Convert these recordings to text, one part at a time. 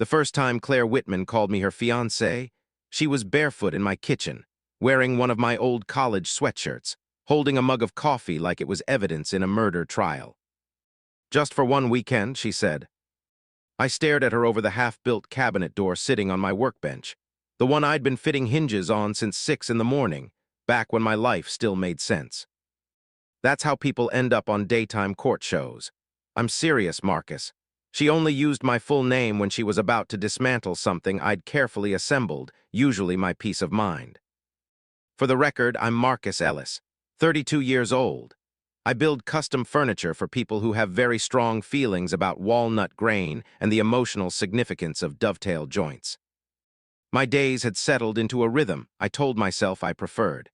The first time Claire Whitman called me her fiancé, she was barefoot in my kitchen, wearing one of my old college sweatshirts, holding a mug of coffee like it was evidence in a murder trial. "Just for one weekend," she said. I stared at her over the half-built cabinet door sitting on my workbench, the one I'd been fitting hinges on since 6 in the morning, back when my life still made sense. That's how people end up on daytime court shows. I'm serious, Marcus. She only used my full name when she was about to dismantle something I'd carefully assembled, usually my peace of mind. For the record, I'm Marcus Ellis, 32 years old. I build custom furniture for people who have very strong feelings about walnut grain and the emotional significance of dovetail joints. My days had settled into a rhythm I told myself I preferred.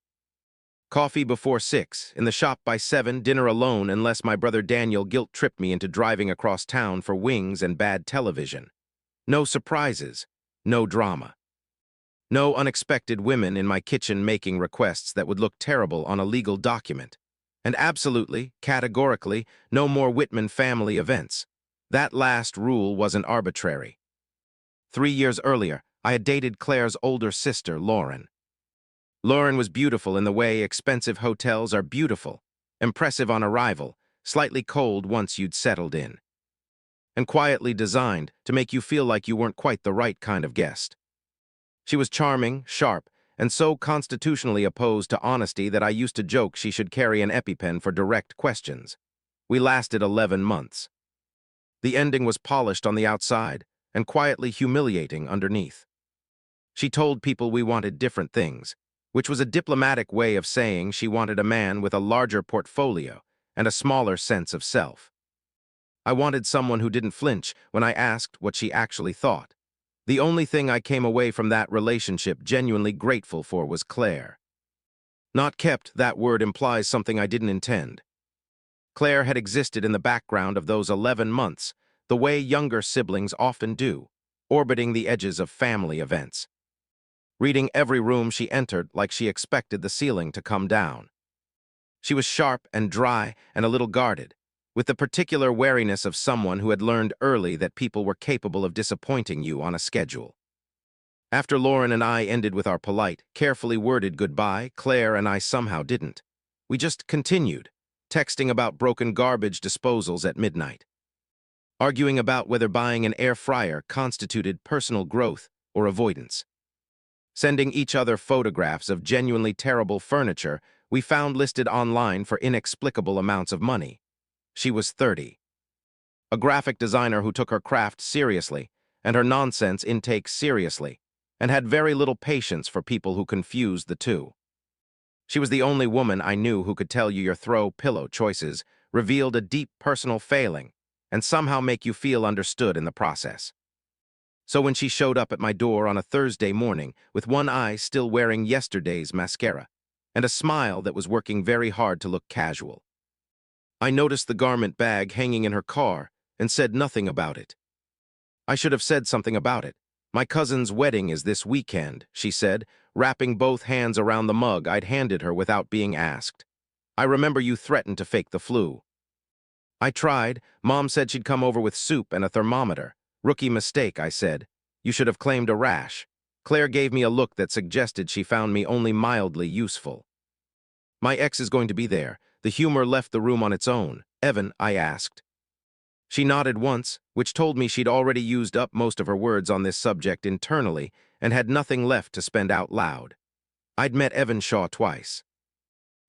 Coffee before 6, in the shop by 7, dinner alone unless my brother Daniel guilt-tripped me into driving across town for wings and bad television. No surprises, no drama. No unexpected women in my kitchen making requests that would look terrible on a legal document. And absolutely, categorically, no more Whitman family events. That last rule wasn't arbitrary. 3 years earlier, I had dated Claire's older sister, Lauren. Lauren was beautiful in the way expensive hotels are beautiful, impressive on arrival, slightly cold once you'd settled in, and quietly designed to make you feel like you weren't quite the right kind of guest. She was charming, sharp, and so constitutionally opposed to honesty that I used to joke she should carry an EpiPen for direct questions. We lasted 11 months. The ending was polished on the outside and quietly humiliating underneath. She told people we wanted different things, which was a diplomatic way of saying she wanted a man with a larger portfolio and a smaller sense of self. I wanted someone who didn't flinch when I asked what she actually thought. The only thing I came away from that relationship genuinely grateful for was Claire. Not kept, that word implies something I didn't intend. Claire had existed in the background of those 11 months, the way younger siblings often do, orbiting the edges of family events. Reading every room she entered like she expected the ceiling to come down. She was sharp and dry and a little guarded, with the particular wariness of someone who had learned early that people were capable of disappointing you on a schedule. After Lauren and I ended with our polite, carefully worded goodbye, Claire and I somehow didn't. We just continued, texting about broken garbage disposals at midnight, arguing about whether buying an air fryer constituted personal growth or avoidance, sending each other photographs of genuinely terrible furniture we found listed online for inexplicable amounts of money. She was 30. A graphic designer who took her craft seriously and her nonsense intake seriously, and had very little patience for people who confused the two. She was the only woman I knew who could tell you your throw pillow choices revealed a deep personal failing and somehow make you feel understood in the process. So when she showed up at my door on a Thursday morning with one eye still wearing yesterday's mascara and a smile that was working very hard to look casual, I noticed the garment bag hanging in her car and said nothing about it. I should have said something about it. "My cousin's wedding is this weekend," she said, wrapping both hands around the mug I'd handed her without being asked. "I remember you threatened to fake the flu." I tried. Mom said she'd come over with soup and a thermometer. "Rookie mistake," I said. "You should have claimed a rash." Claire gave me a look that suggested she found me only mildly useful. "My ex is going to be there." The humor left the room on its own. "Evan?" I asked. She nodded once, which told me she'd already used up most of her words on this subject internally and had nothing left to spend out loud. I'd met Evan Shaw twice.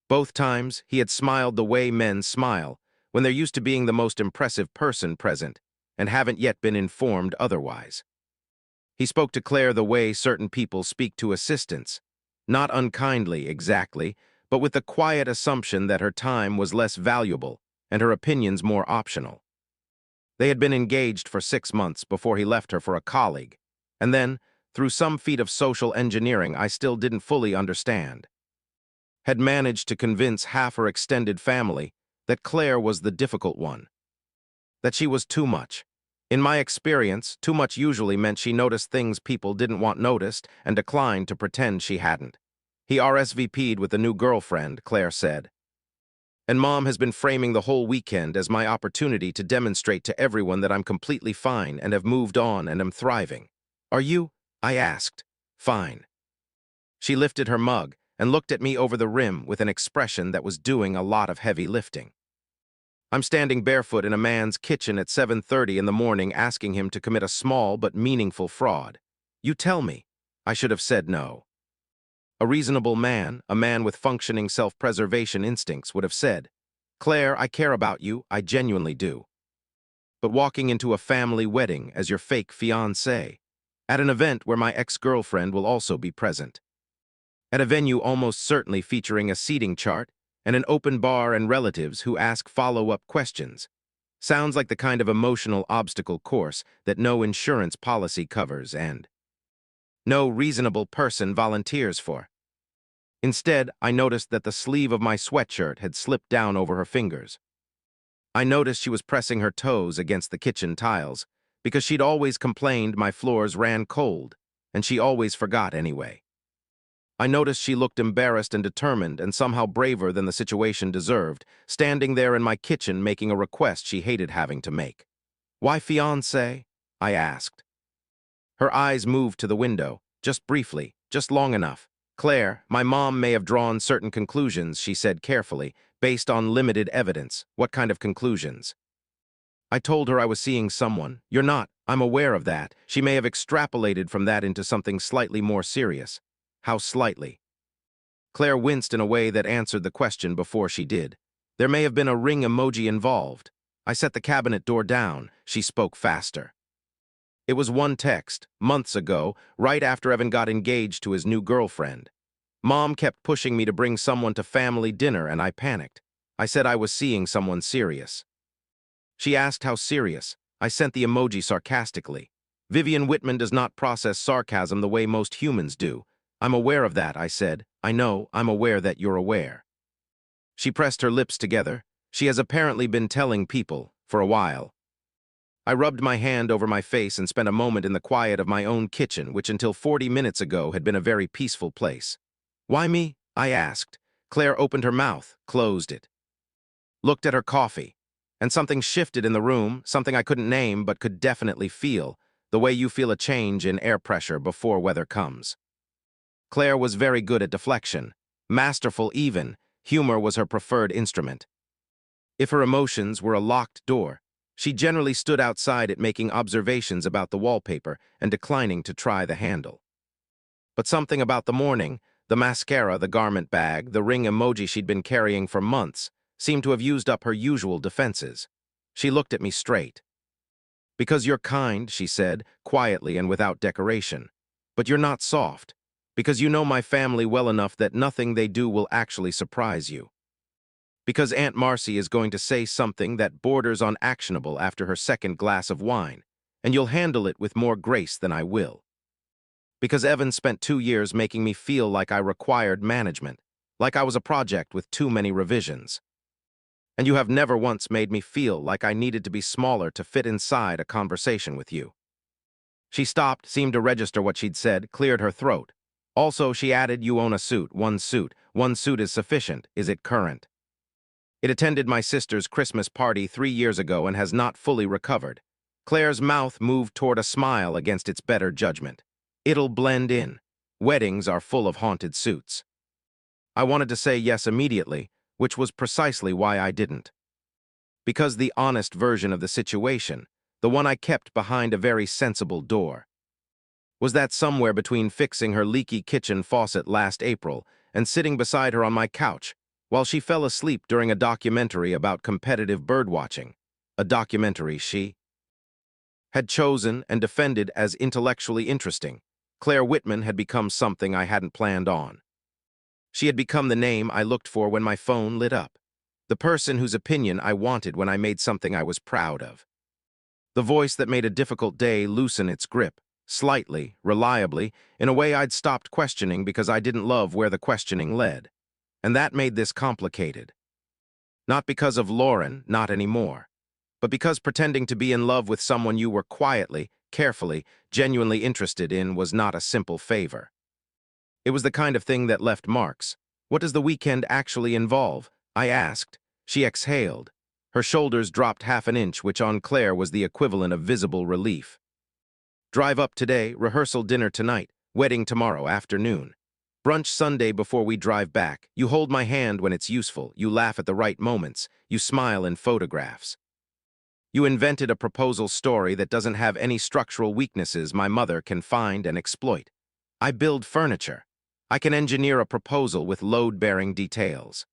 Both times, he had smiled the way men smile when they're used to being the most impressive person present and haven't yet been informed otherwise. He spoke to Claire the way certain people speak to assistants, not unkindly exactly, but with the quiet assumption that her time was less valuable and her opinions more optional. They had been engaged for 6 months before he left her for a colleague, and then, through some feat of social engineering I still didn't fully understand, had managed to convince half her extended family that Claire was the difficult one, that she was too much. In my experience, too much usually meant she noticed things people didn't want noticed and declined to pretend she hadn't. He RSVP'd with a new girlfriend, Claire said. And Mom has been framing the whole weekend as my opportunity to demonstrate to everyone that I'm completely fine and have moved on and am thriving. Are you? I asked. Fine. She lifted her mug and looked at me over the rim with an expression that was doing a lot of heavy lifting. I'm standing barefoot in a man's kitchen at 7:30 in the morning asking him to commit a small but meaningful fraud. You tell me. I should have said no. A reasonable man, a man with functioning self-preservation instincts, would have said, Claire, I care about you, I genuinely do. But walking into a family wedding as your fake fiancé, at an event where my ex-girlfriend will also be present, at a venue almost certainly featuring a seating chart and an open bar and relatives who ask follow-up questions, sounds like the kind of emotional obstacle course that no insurance policy covers and no reasonable person volunteers for. Instead, I noticed that the sleeve of my sweatshirt had slipped down over her fingers. I noticed she was pressing her toes against the kitchen tiles because she'd always complained my floors ran cold, and she always forgot anyway. I noticed she looked embarrassed and determined and somehow braver than the situation deserved, standing there in my kitchen making a request she hated having to make. Why fiancé? I asked. Her eyes moved to the window, just briefly, just long enough. Claire, my mom may have drawn certain conclusions, she said carefully, based on limited evidence. What kind of conclusions? I told her I was seeing someone. You're not. I'm aware of that. She may have extrapolated from that into something slightly more serious. How slightly? Claire winced in a way that answered the question before she did. There may have been a ring emoji involved. I set the cabinet door down. She spoke faster. It was one text, months ago, right after Evan got engaged to his new girlfriend. Mom kept pushing me to bring someone to family dinner, and I panicked. I said I was seeing someone serious. She asked how serious. I sent the emoji sarcastically. Vivian Whitman does not process sarcasm the way most humans do. I'm aware of that, I said. I know, I'm aware that you're aware. She pressed her lips together. She has apparently been telling people, for a while. I rubbed my hand over my face and spent a moment in the quiet of my own kitchen, which until 40 minutes ago had been a very peaceful place. Why me? I asked. Claire opened her mouth, closed it. Looked at her coffee. And something shifted in the room, something I couldn't name but could definitely feel, the way you feel a change in air pressure before weather comes. Claire was very good at deflection, masterful even. Humor was her preferred instrument. If her emotions were a locked door, she generally stood outside it making observations about the wallpaper and declining to try the handle. But something about the morning, the mascara, the garment bag, the ring emoji she'd been carrying for months, seemed to have used up her usual defenses. She looked at me straight. Because you're kind, she said, quietly and without decoration. But you're not soft. Because you know my family well enough that nothing they do will actually surprise you. Because Aunt Marcy is going to say something that borders on actionable after her second glass of wine, and you'll handle it with more grace than I will. Because Evan spent 2 years making me feel like I required management, like I was a project with too many revisions. And you have never once made me feel like I needed to be smaller to fit inside a conversation with you. She stopped, seemed to register what she'd said, cleared her throat. Also, she added, you own a suit. One suit is sufficient. Is it current? It attended my sister's Christmas party 3 years ago and has not fully recovered. Claire's mouth moved toward a smile against its better judgment. It'll blend in. Weddings are full of haunted suits. I wanted to say yes immediately, which was precisely why I didn't. Because the honest version of the situation, the one I kept behind a very sensible door, was that somewhere between fixing her leaky kitchen faucet last April and sitting beside her on my couch while she fell asleep during a documentary about competitive birdwatching, a documentary she had chosen and defended as intellectually interesting. Claire Whitman had become something I hadn't planned on. She had become the name I looked for when my phone lit up, the person whose opinion I wanted when I made something I was proud of, the voice that made a difficult day loosen its grip, slightly, reliably, in a way I'd stopped questioning because I didn't love where the questioning led. And that made this complicated. Not because of Lauren, not anymore, but because pretending to be in love with someone you were quietly, carefully, genuinely interested in was not a simple favor. It was the kind of thing that left marks. What does the weekend actually involve? I asked. She exhaled. Her shoulders dropped half an inch, which on Claire was the equivalent of visible relief. Drive up today, rehearsal dinner tonight, wedding tomorrow afternoon. Brunch Sunday before we drive back. You hold my hand when it's useful, you laugh at the right moments, you smile in photographs. You invented a proposal story that doesn't have any structural weaknesses my mother can find and exploit. I build furniture. I can engineer a proposal with load-bearing details.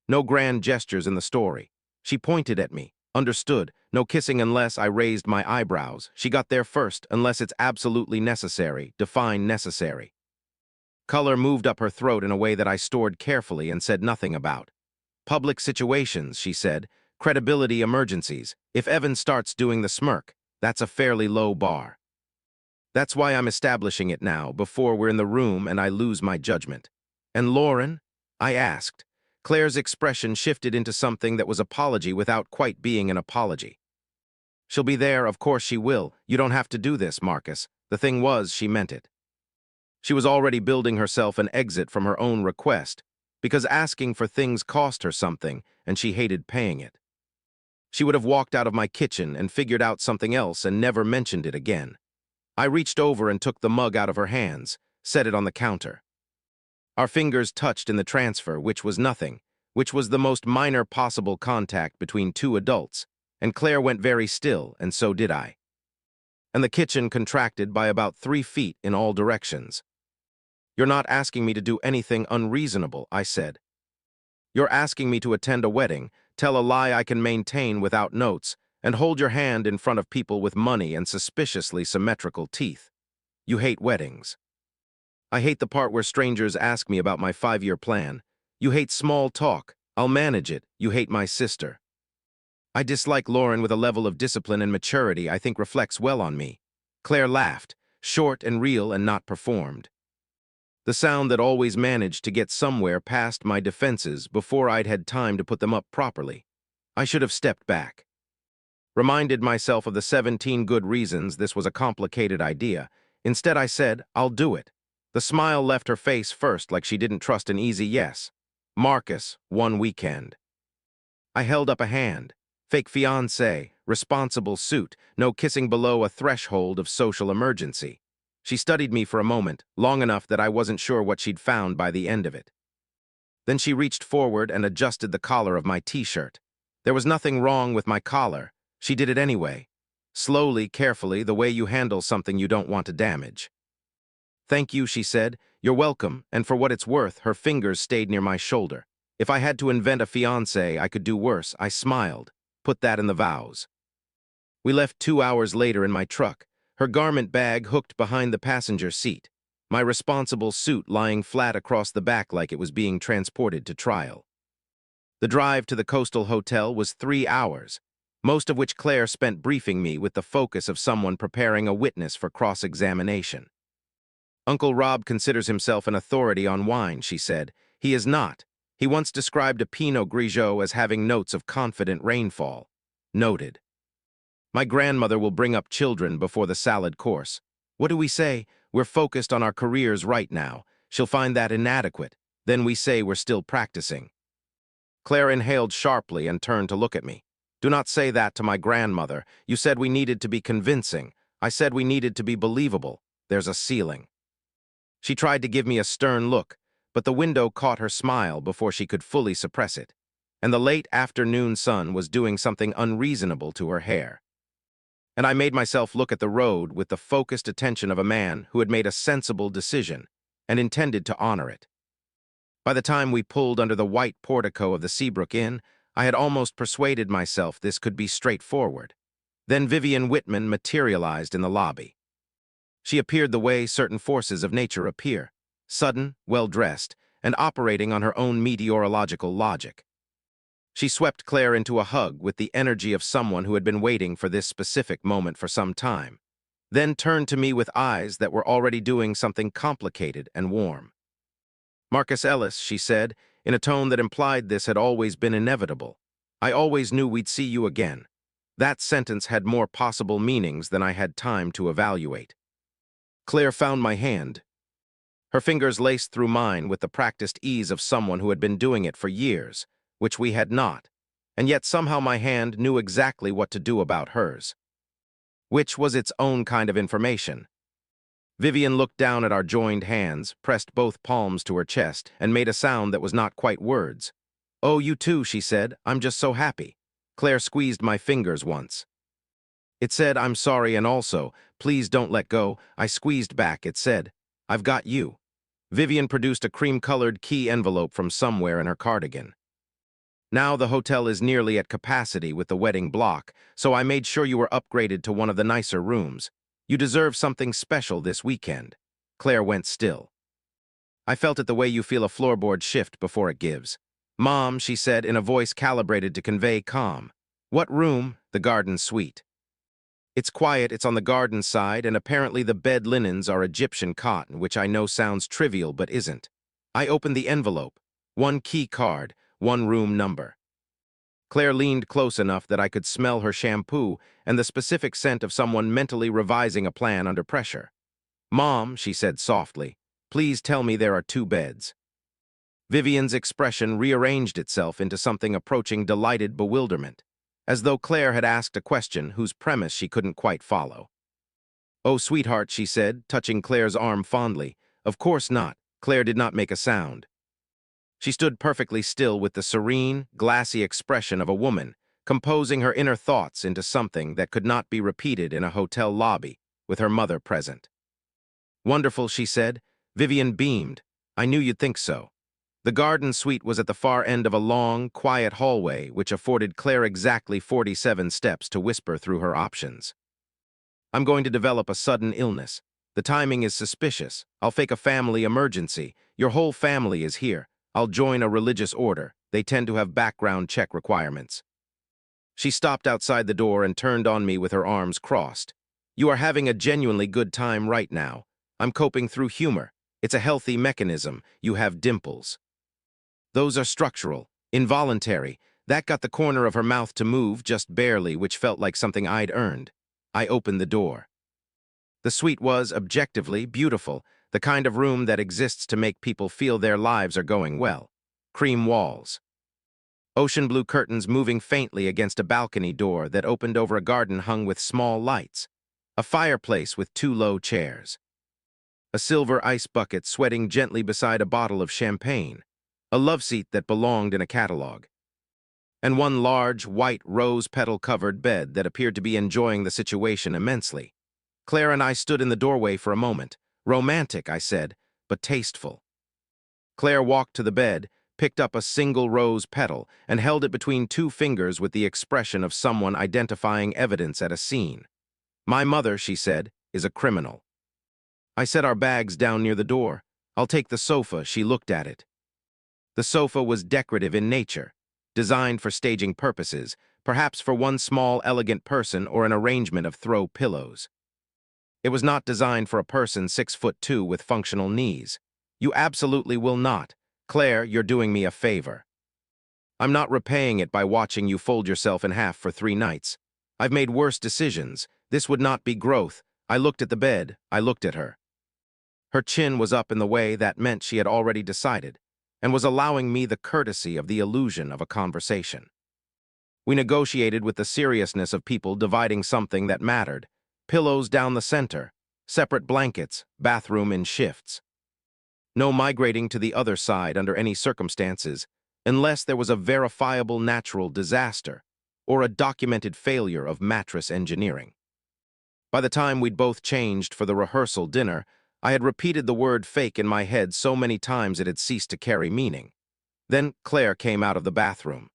No grand gestures in the story. She pointed at me, understood, no kissing unless I raised my eyebrows. She got there first, unless it's absolutely necessary, define necessary. Color moved up her throat in a way that I stored carefully and said nothing about. Public situations, she said, credibility emergencies. If Evan starts doing the smirk, that's a fairly low bar. That's why I'm establishing it now, before we're in the room and I lose my judgment. And Lauren? I asked. Claire's expression shifted into something that was apology without quite being an apology. She'll be there, of course she will. You don't have to do this, Marcus. The thing was, she meant it. She was already building herself an exit from her own request, because asking for things cost her something, and she hated paying it. She would have walked out of my kitchen and figured out something else and never mentioned it again. I reached over and took the mug out of her hands, set it on the counter. Our fingers touched in the transfer, which was nothing, which was the most minor possible contact between two adults, and Claire went very still, and so did I. And the kitchen contracted by about 3 feet in all directions. You're not asking me to do anything unreasonable, I said. You're asking me to attend a wedding, tell a lie I can maintain without notes, and hold your hand in front of people with money and suspiciously symmetrical teeth. You hate weddings. I hate the part where strangers ask me about my 5-year plan. You hate small talk. I'll manage it. You hate my sister. I dislike Lauren with a level of discipline and maturity I think reflects well on me. Claire laughed, short and real and not performed. The sound that always managed to get somewhere past my defenses before I'd had time to put them up properly. I should have stepped back. Reminded myself of the 17 good reasons this was a complicated idea. Instead I said, I'll do it. The smile left her face first like she didn't trust an easy yes. Marcus, one weekend. I held up a hand. Fake fiancé, responsible suit, no kissing below a threshold of social emergency. She studied me for a moment, long enough that I wasn't sure what she'd found by the end of it. Then she reached forward and adjusted the collar of my t-shirt. There was nothing wrong with my collar. She did it anyway. Slowly, carefully, the way you handle something you don't want to damage. Thank you, she said. You're welcome, and for what it's worth, her fingers stayed near my shoulder. If I had to invent a fiancé, I could do worse. I smiled. Put that in the vows. We left 2 hours later in my truck, her garment bag hooked behind the passenger seat, my responsible suit lying flat across the back like it was being transported to trial. The drive to the coastal hotel was 3 hours, most of which Claire spent briefing me with the focus of someone preparing a witness for cross-examination. Uncle Rob considers himself an authority on wine, she said. He is not. He once described a Pinot Grigio as having notes of confident rainfall. Noted. My grandmother will bring up children before the salad course. What do we say? We're focused on our careers right now. She'll find that inadequate. Then we say we're still practicing. Claire inhaled sharply and turned to look at me. Do not say that to my grandmother. You said we needed to be convincing. I said we needed to be believable. There's a ceiling. She tried to give me a stern look, but the window caught her smile before she could fully suppress it, and the late afternoon sun was doing something unreasonable to her hair. And I made myself look at the road with the focused attention of a man who had made a sensible decision and intended to honor it. By the time we pulled under the white portico of the Seabrook Inn, I had almost persuaded myself this could be straightforward. Then Vivian Whitman materialized in the lobby. She appeared the way certain forces of nature appear, sudden, well-dressed, and operating on her own meteorological logic. She swept Claire into a hug with the energy of someone who had been waiting for this specific moment for some time, then turned to me with eyes that were already doing something complicated and warm. Marcus Ellis, she said, in a tone that implied this had always been inevitable. I always knew we'd see you again. That sentence had more possible meanings than I had time to evaluate. Claire found my hand. Her fingers laced through mine with the practiced ease of someone who had been doing it for years, which we had not, and yet somehow my hand knew exactly what to do about hers, which was its own kind of information. Vivian looked down at our joined hands, pressed both palms to her chest, and made a sound that was not quite words. "Oh, you too," she said. "I'm just so happy." Claire squeezed my fingers once. It said, "I'm sorry," and also, "Please don't let go." I squeezed back. It said, "I've got you." Vivian produced a cream-colored key envelope from somewhere in her cardigan. "Now the hotel is nearly at capacity with the wedding block, so I made sure you were upgraded to one of the nicer rooms. You deserve something special this weekend." Claire went still. "I felt it the way you feel a floorboard shift before it gives." "Mom," she said in a voice calibrated to convey calm. "What room?" "The garden suite." "It's quiet, it's on the garden side, and apparently the bed linens are Egyptian cotton, which I know sounds trivial but isn't." I opened the envelope. One key card, one room number. Claire leaned close enough that I could smell her shampoo and the specific scent of someone mentally revising a plan under pressure. "Mom," she said softly, "please tell me there are 2 beds." Vivian's expression rearranged itself into something approaching delighted bewilderment, as though Claire had asked a question whose premise she couldn't quite follow. "Oh, sweetheart," she said, touching Claire's arm fondly. "Of course not." Claire did not make a sound. She stood perfectly still with the serene, glassy expression of a woman, composing her inner thoughts into something that could not be repeated in a hotel lobby, with her mother present. "Wonderful," she said. Vivian beamed. "I knew you'd think so." The garden suite was at the far end of a long, quiet hallway which afforded Claire exactly 47 steps to whisper through her options. "I'm going to develop a sudden illness. The timing is suspicious. I'll fake a family emergency. Your whole family is here. I'll join a religious order. They tend to have background check requirements." She stopped outside the door and turned on me with her arms crossed. "You are having a genuinely good time right now. I'm coping through humor. It's a healthy mechanism. You have dimples." "Those are structural, involuntary." That got the corner of her mouth to move just barely, which felt like something I'd earned. I opened the door. The suite was, objectively, beautiful, the kind of room that exists to make people feel their lives are going well. Cream walls. Ocean blue curtains moving faintly against a balcony door that opened over a garden hung with small lights. A fireplace with 2 low chairs. A silver ice bucket sweating gently beside a bottle of champagne. A love seat that belonged in a catalog. And one large, white, rose-petal-covered bed that appeared to be enjoying the situation immensely. Claire and I stood in the doorway for a moment. "Romantic," I said, "but tasteful." Claire walked to the bed, picked up a single rose petal, and held it between 2 fingers with the expression of someone identifying evidence at a scene. "My mother," she said, "is a criminal." I set our bags down near the door. "I'll take the sofa." She looked at it. The sofa was decorative in nature, designed for staging purposes, perhaps for one small, elegant person or an arrangement of throw pillows. It was not designed for a person 6'2" with functional knees. "You absolutely will not. Claire, you're doing me a favor. I'm not repaying it by watching you fold yourself in half for 3 nights. I've made worse decisions. This would not be growth." I looked at the bed. I looked at her. Her chin was up in the way that meant she had already decided, and was allowing me the courtesy of the illusion of a conversation. We negotiated with the seriousness of people dividing something that mattered. Pillows down the center, separate blankets, bathroom in shifts. No migrating to the other side under any circumstances, unless there was a verifiable natural disaster or a documented failure of mattress engineering. By the time we'd both changed for the rehearsal dinner, I had repeated the word fake in my head so many times it had ceased to carry meaning. Then Claire came out of the bathroom.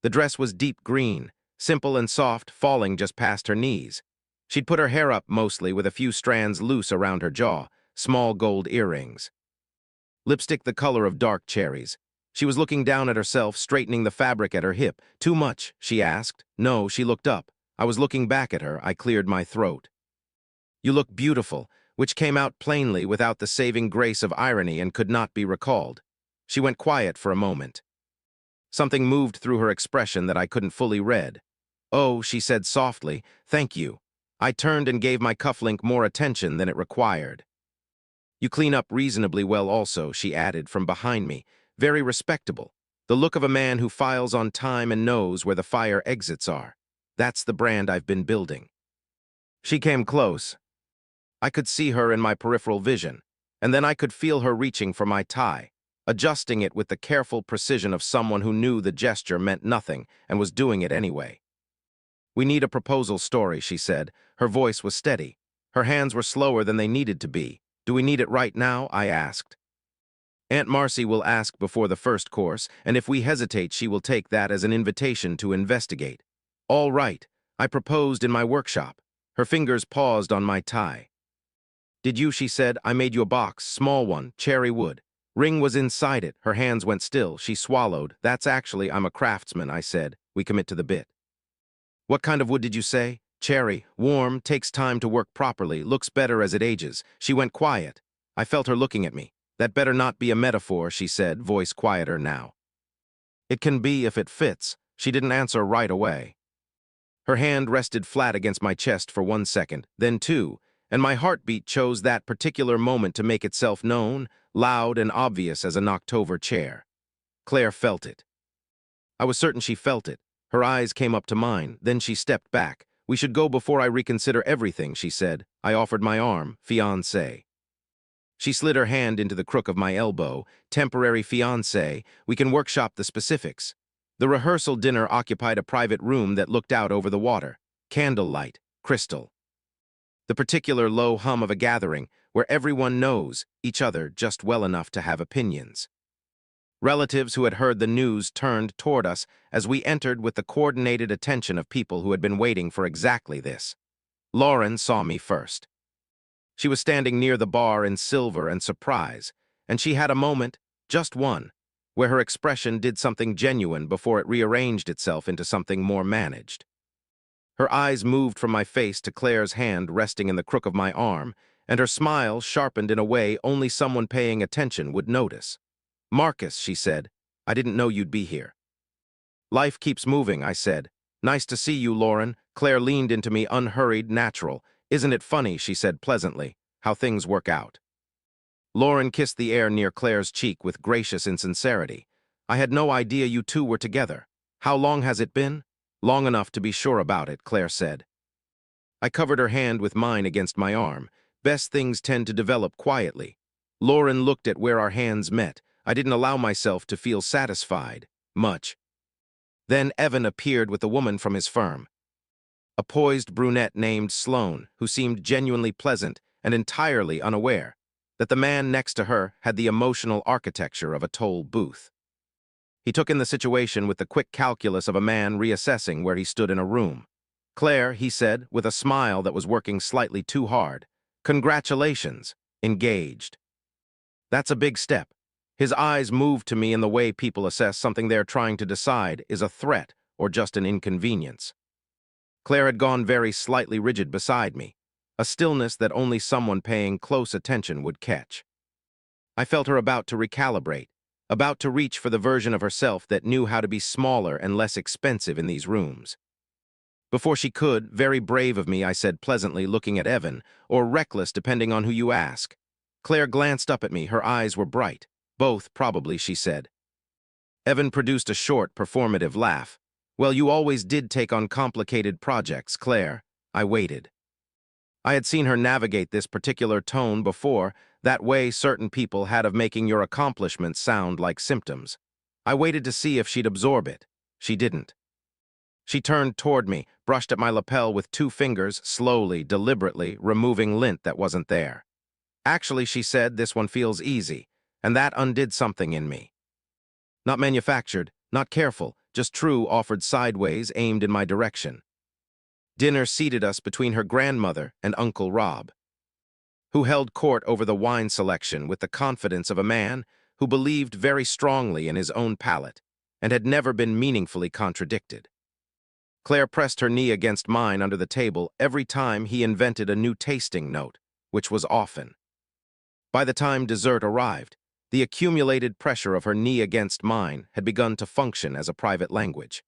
The dress was deep green, simple and soft, falling just past her knees. She'd put her hair up mostly with a few strands loose around her jaw, small gold earrings. Lipstick the color of dark cherries. She was looking down at herself, straightening the fabric at her hip. "Too much?" she asked. "No," she looked up. I was looking back at her. I cleared my throat. "You look beautiful," which came out plainly without the saving grace of irony and could not be recalled. She went quiet for a moment. Something moved through her expression that I couldn't fully read. "Oh," she said softly, "thank you." I turned and gave my cufflink more attention than it required. "You clean up reasonably well also," she added from behind me. "Very respectable. The look of a man who files on time and knows where the fire exits are. That's the brand I've been building. She came close. I could see her in my peripheral vision, and then I could feel her reaching for my tie, adjusting it with the careful precision of someone who knew the gesture meant nothing and was doing it anyway. "We need a proposal story," she said. Her voice was steady. Her hands were slower than they needed to be. "Do we need it right now?" I asked. "Aunt Marcy will ask before the first course, and if we hesitate, she will take that as an invitation to investigate." "All right," I proposed in my workshop. Her fingers paused on my tie. "Did you?" she said. "I made you a box, small one, cherry wood. Ring was inside it." Her hands went still. She swallowed. "That's actually, I'm a craftsman," I said. "We commit to the bit." "What kind of wood did you say?" "Cherry. Warm, takes time to work properly, looks better as it ages." She went quiet. I felt her looking at me. "That better not be a metaphor," she said, voice quieter now. "It can be if it fits." She didn't answer right away. Her hand rested flat against my chest for 1 second, then two, and my heartbeat chose that particular moment to make itself known, loud and obvious as a knocked-over chair. Claire felt it. I was certain she felt it. Her eyes came up to mine, then she stepped back. "We should go before I reconsider everything," she said. I offered my arm. "Fiancé." She slid her hand into the crook of my elbow. "Temporary fiancé. We can workshop the specifics." The rehearsal dinner occupied a private room that looked out over the water. Candlelight, crystal. The particular low hum of a gathering where everyone knows each other just well enough to have opinions. Relatives who had heard the news turned toward us as we entered with the coordinated attention of people who had been waiting for exactly this. Lauren saw me first. She was standing near the bar in silver and surprise, and she had a moment, just one, where her expression did something genuine before it rearranged itself into something more managed. Her eyes moved from my face to Claire's hand resting in the crook of my arm, and her smile sharpened in a way only someone paying attention would notice. "Marcus," she said, "I didn't know you'd be here." "Life keeps moving," I said. "Nice to see you, Lauren." Claire leaned into me, unhurried, natural. "Isn't it funny," she said pleasantly, "how things work out?" Lauren kissed the air near Claire's cheek with gracious insincerity. "I had no idea you two were together. How long has it been?" "Long enough to be sure about it," Claire said. I covered her hand with mine against my arm. Best things tend to develop quietly. Lauren looked at where our hands met. I didn't allow myself to feel satisfied. Much. Then Evan appeared with a woman from his firm. A poised brunette named Sloane, who seemed genuinely pleasant and entirely unaware that the man next to her had the emotional architecture of a toll booth. He took in the situation with the quick calculus of a man reassessing where he stood in a room. "Claire," he said, with a smile that was working slightly too hard. "Congratulations. Engaged." That's a big step. His eyes moved to me in the way people assess something they're trying to decide is a threat or just an inconvenience. Claire had gone very slightly rigid beside me, a stillness that only someone paying close attention would catch. I felt her about to recalibrate, about to reach for the version of herself that knew how to be smaller and less expensive in these rooms. Before she could, very brave of me, I said pleasantly, looking at Evan, or reckless depending on who you ask. Claire glanced up at me, her eyes were bright. "Both, probably," she said. Evan produced a short, performative laugh. "Well, you always did take on complicated projects, Claire." I waited. I had seen her navigate this particular tone before, that way certain people had of making your accomplishments sound like symptoms. I waited to see if she'd absorb it. She didn't. She turned toward me, brushed at my lapel with 2 fingers, slowly, deliberately, removing lint that wasn't there. "Actually," she said, "this one feels easy," and that undid something in me. Not manufactured, not careful, just true, offered sideways, aimed in my direction. Dinner seated us between her grandmother and Uncle Rob, who held court over the wine selection with the confidence of a man who believed very strongly in his own palate and had never been meaningfully contradicted. Claire pressed her knee against mine under the table every time he invented a new tasting note, which was often. By the time dessert arrived, the accumulated pressure of her knee against mine had begun to function as a private language.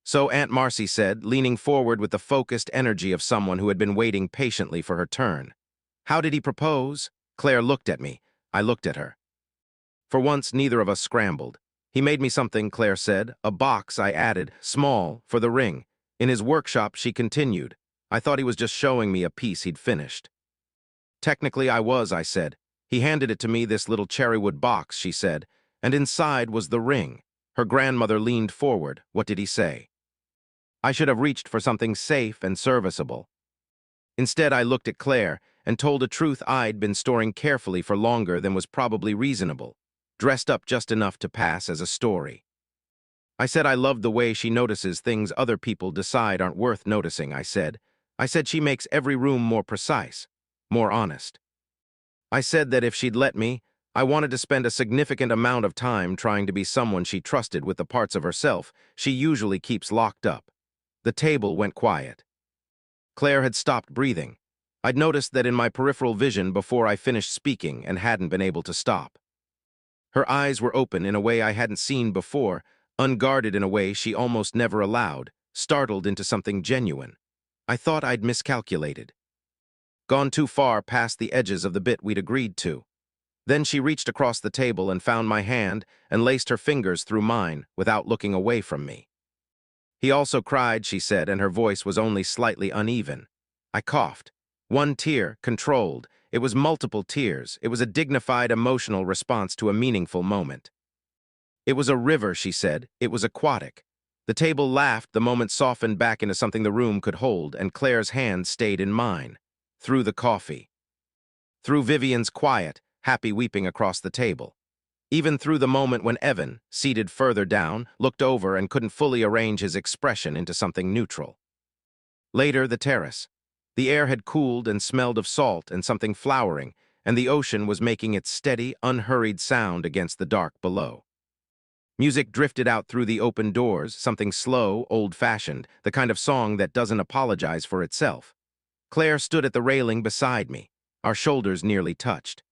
"So," Aunt Marcy said, leaning forward with the focused energy of someone who had been waiting patiently for her turn. "How did he propose?" Claire looked at me. I looked at her. For once, neither of us scrambled. He made me something, Claire said. A box, I added, small, for the ring. In his workshop, she continued. I thought he was just showing me a piece he'd finished. Technically, I was, I said. He handed it to me, this little cherrywood box, she said, and inside was the ring. Her grandmother leaned forward. What did he say? I should have reached for something safe and serviceable. Instead, I looked at Claire and told a truth I'd been storing carefully for longer than was probably reasonable, dressed up just enough to pass as a story. I said I loved the way she notices things other people decide aren't worth noticing, I said. I said she makes every room more precise, more honest. I said that if she'd let me, I wanted to spend a significant amount of time trying to be someone she trusted with the parts of herself she usually keeps locked up. The table went quiet. Claire had stopped breathing. I'd noticed that in my peripheral vision before I finished speaking and hadn't been able to stop. Her eyes were open in a way I hadn't seen before, unguarded in a way she almost never allowed, startled into something genuine. I thought I'd miscalculated. Gone too far past the edges of the bit we'd agreed to. Then she reached across the table and found my hand and laced her fingers through mine without looking away from me. He also cried, she said, and her voice was only slightly uneven. I coughed. One tear, controlled. It was multiple tears. It was a dignified, emotional response to a meaningful moment. It was a river, she said. It was aquatic. The table laughed, the moment softened back into something the room could hold, and Claire's hand stayed in mine. Through the coffee. Through Vivian's quiet, happy weeping across the table. Even through the moment when Evan, seated further down, looked over and couldn't fully arrange his expression into something neutral. Later, the terrace. The air had cooled and smelled of salt and something flowering, and the ocean was making its steady, unhurried sound against the dark below. Music drifted out through the open doors, something slow, old-fashioned, the kind of song that doesn't apologize for itself. Claire stood at the railing beside me. Our shoulders nearly touched.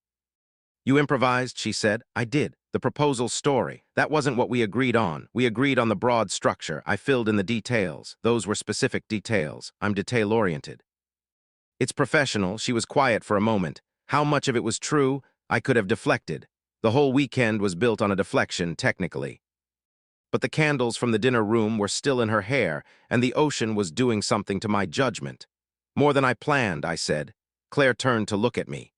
You improvised, she said. I did. The proposal story. That wasn't what we agreed on. We agreed on the broad structure. I filled in the details. Those were specific details. I'm detail-oriented. It's professional. She was quiet for a moment. How much of it was true? I could have deflected. The whole weekend was built on a deflection, technically. But the candles from the dinner room were still in her hair, and the ocean was doing something to my judgment. More than I planned, I said. Claire turned to look at me.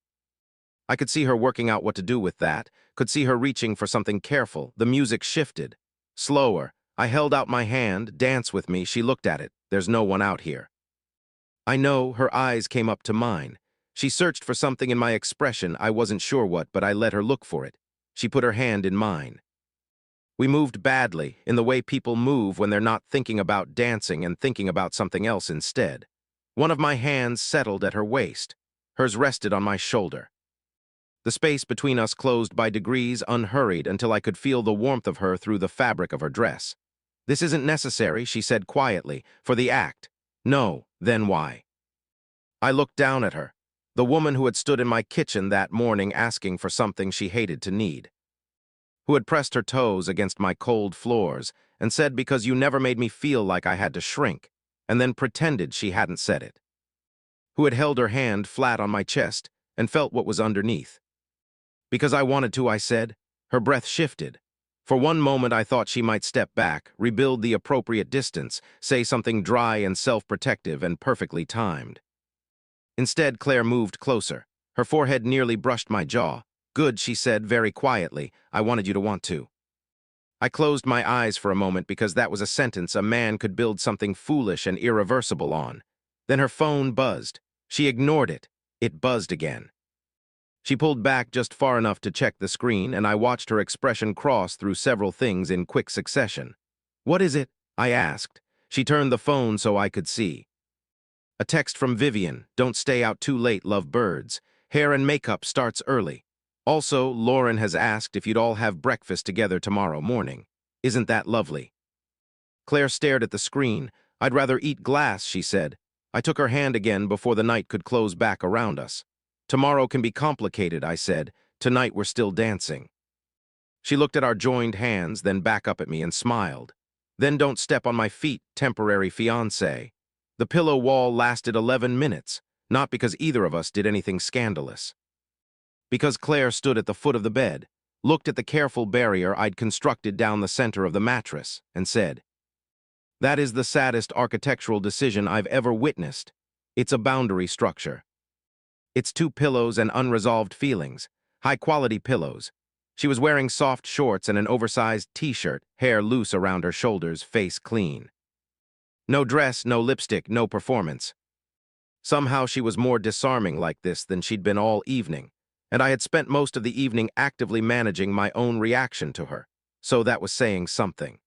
I could see her working out what to do with that, could see her reaching for something careful. The music shifted. Slower. I held out my hand. Dance with me. She looked at it. There's no one out here. I know. Her eyes came up to mine. She searched for something in my expression. I wasn't sure what, but I let her look for it. She put her hand in mine. We moved badly, in the way people move when they're not thinking about dancing and thinking about something else instead. One of my hands settled at her waist. Hers rested on my shoulder. The space between us closed by degrees, unhurried, until I could feel the warmth of her through the fabric of her dress. This isn't necessary, she said quietly, for the act. No, then why? I looked down at her, the woman who had stood in my kitchen that morning asking for something she hated to need, who had pressed her toes against my cold floors and said because you never made me feel like I had to shrink, and then pretended she hadn't said it, who had held her hand flat on my chest and felt what was underneath. Because I wanted to, I said. Her breath shifted. For one moment I thought she might step back, rebuild the appropriate distance, say something dry and self-protective and perfectly timed. Instead, Claire moved closer. Her forehead nearly brushed my jaw. Good, she said very quietly. I wanted you to want to. I closed my eyes for a moment because that was a sentence a man could build something foolish and irreversible on. Then her phone buzzed. She ignored it. It buzzed again. She pulled back just far enough to check the screen, and I watched her expression cross through several things in quick succession. What is it? I asked. She turned the phone so I could see. A text from Vivian. Don't stay out too late, love birds. Hair and makeup starts early. Also, Lauren has asked if you'd all have breakfast together tomorrow morning. Isn't that lovely? Claire stared at the screen. I'd rather eat glass, she said. I took her hand again before the night could close back around us. Tomorrow can be complicated, I said. Tonight we're still dancing. She looked at our joined hands, then back up at me and smiled. Then don't step on my feet, temporary fiancé. The pillow wall lasted 11 minutes, not because either of us did anything scandalous. Because Claire stood at the foot of the bed, looked at the careful barrier I'd constructed down the center of the mattress, and said, "That is the saddest architectural decision I've ever witnessed. It's a boundary structure. It's two pillows and unresolved feelings, high-quality pillows. She was wearing soft shorts and an oversized t-shirt, hair loose around her shoulders, face clean. No dress, no lipstick, no performance. Somehow she was more disarming like this than she'd been all evening, and I had spent most of the evening actively managing my own reaction to her, so that was saying something.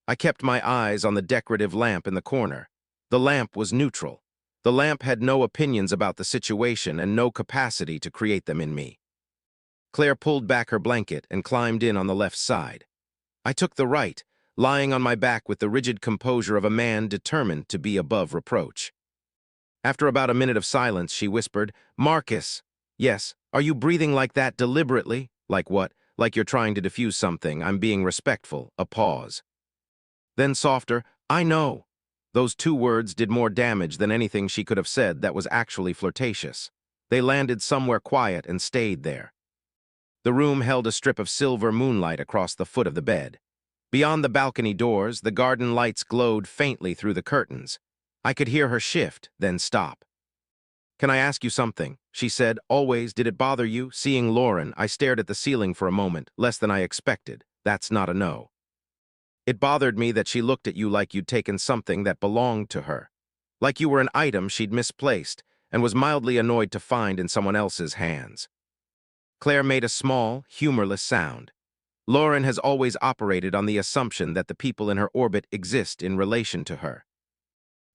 I kept my eyes on the decorative lamp in the corner. The lamp was neutral. The lamp had no opinions about the situation and no capacity to create them in me. Claire pulled back her blanket and climbed in on the left side. I took the right, lying on my back with the rigid composure of a man determined to be above reproach. After about a minute of silence, she whispered, "Marcus." "Yes, are you breathing like that deliberately?" "Like what?" "Like you're trying to diffuse something. I'm being respectful." A pause. Then softer, "I know." Those two words did more damage than anything she could have said that was actually flirtatious. They landed somewhere quiet and stayed there. The room held a strip of silver moonlight across the foot of the bed. Beyond the balcony doors, the garden lights glowed faintly through the curtains. I could hear her shift, then stop. "Can I ask you something?" she said. "Always, did it bother you, seeing Lauren?" I stared at the ceiling for a moment, less than I expected. "That's not a no." "It bothered me that she looked at you like you'd taken something that belonged to her. Like you were an item she'd misplaced, and was mildly annoyed to find in someone else's hands." Claire made a small, humorless sound. Lauren has always operated on the assumption that the people in her orbit exist in relation to her.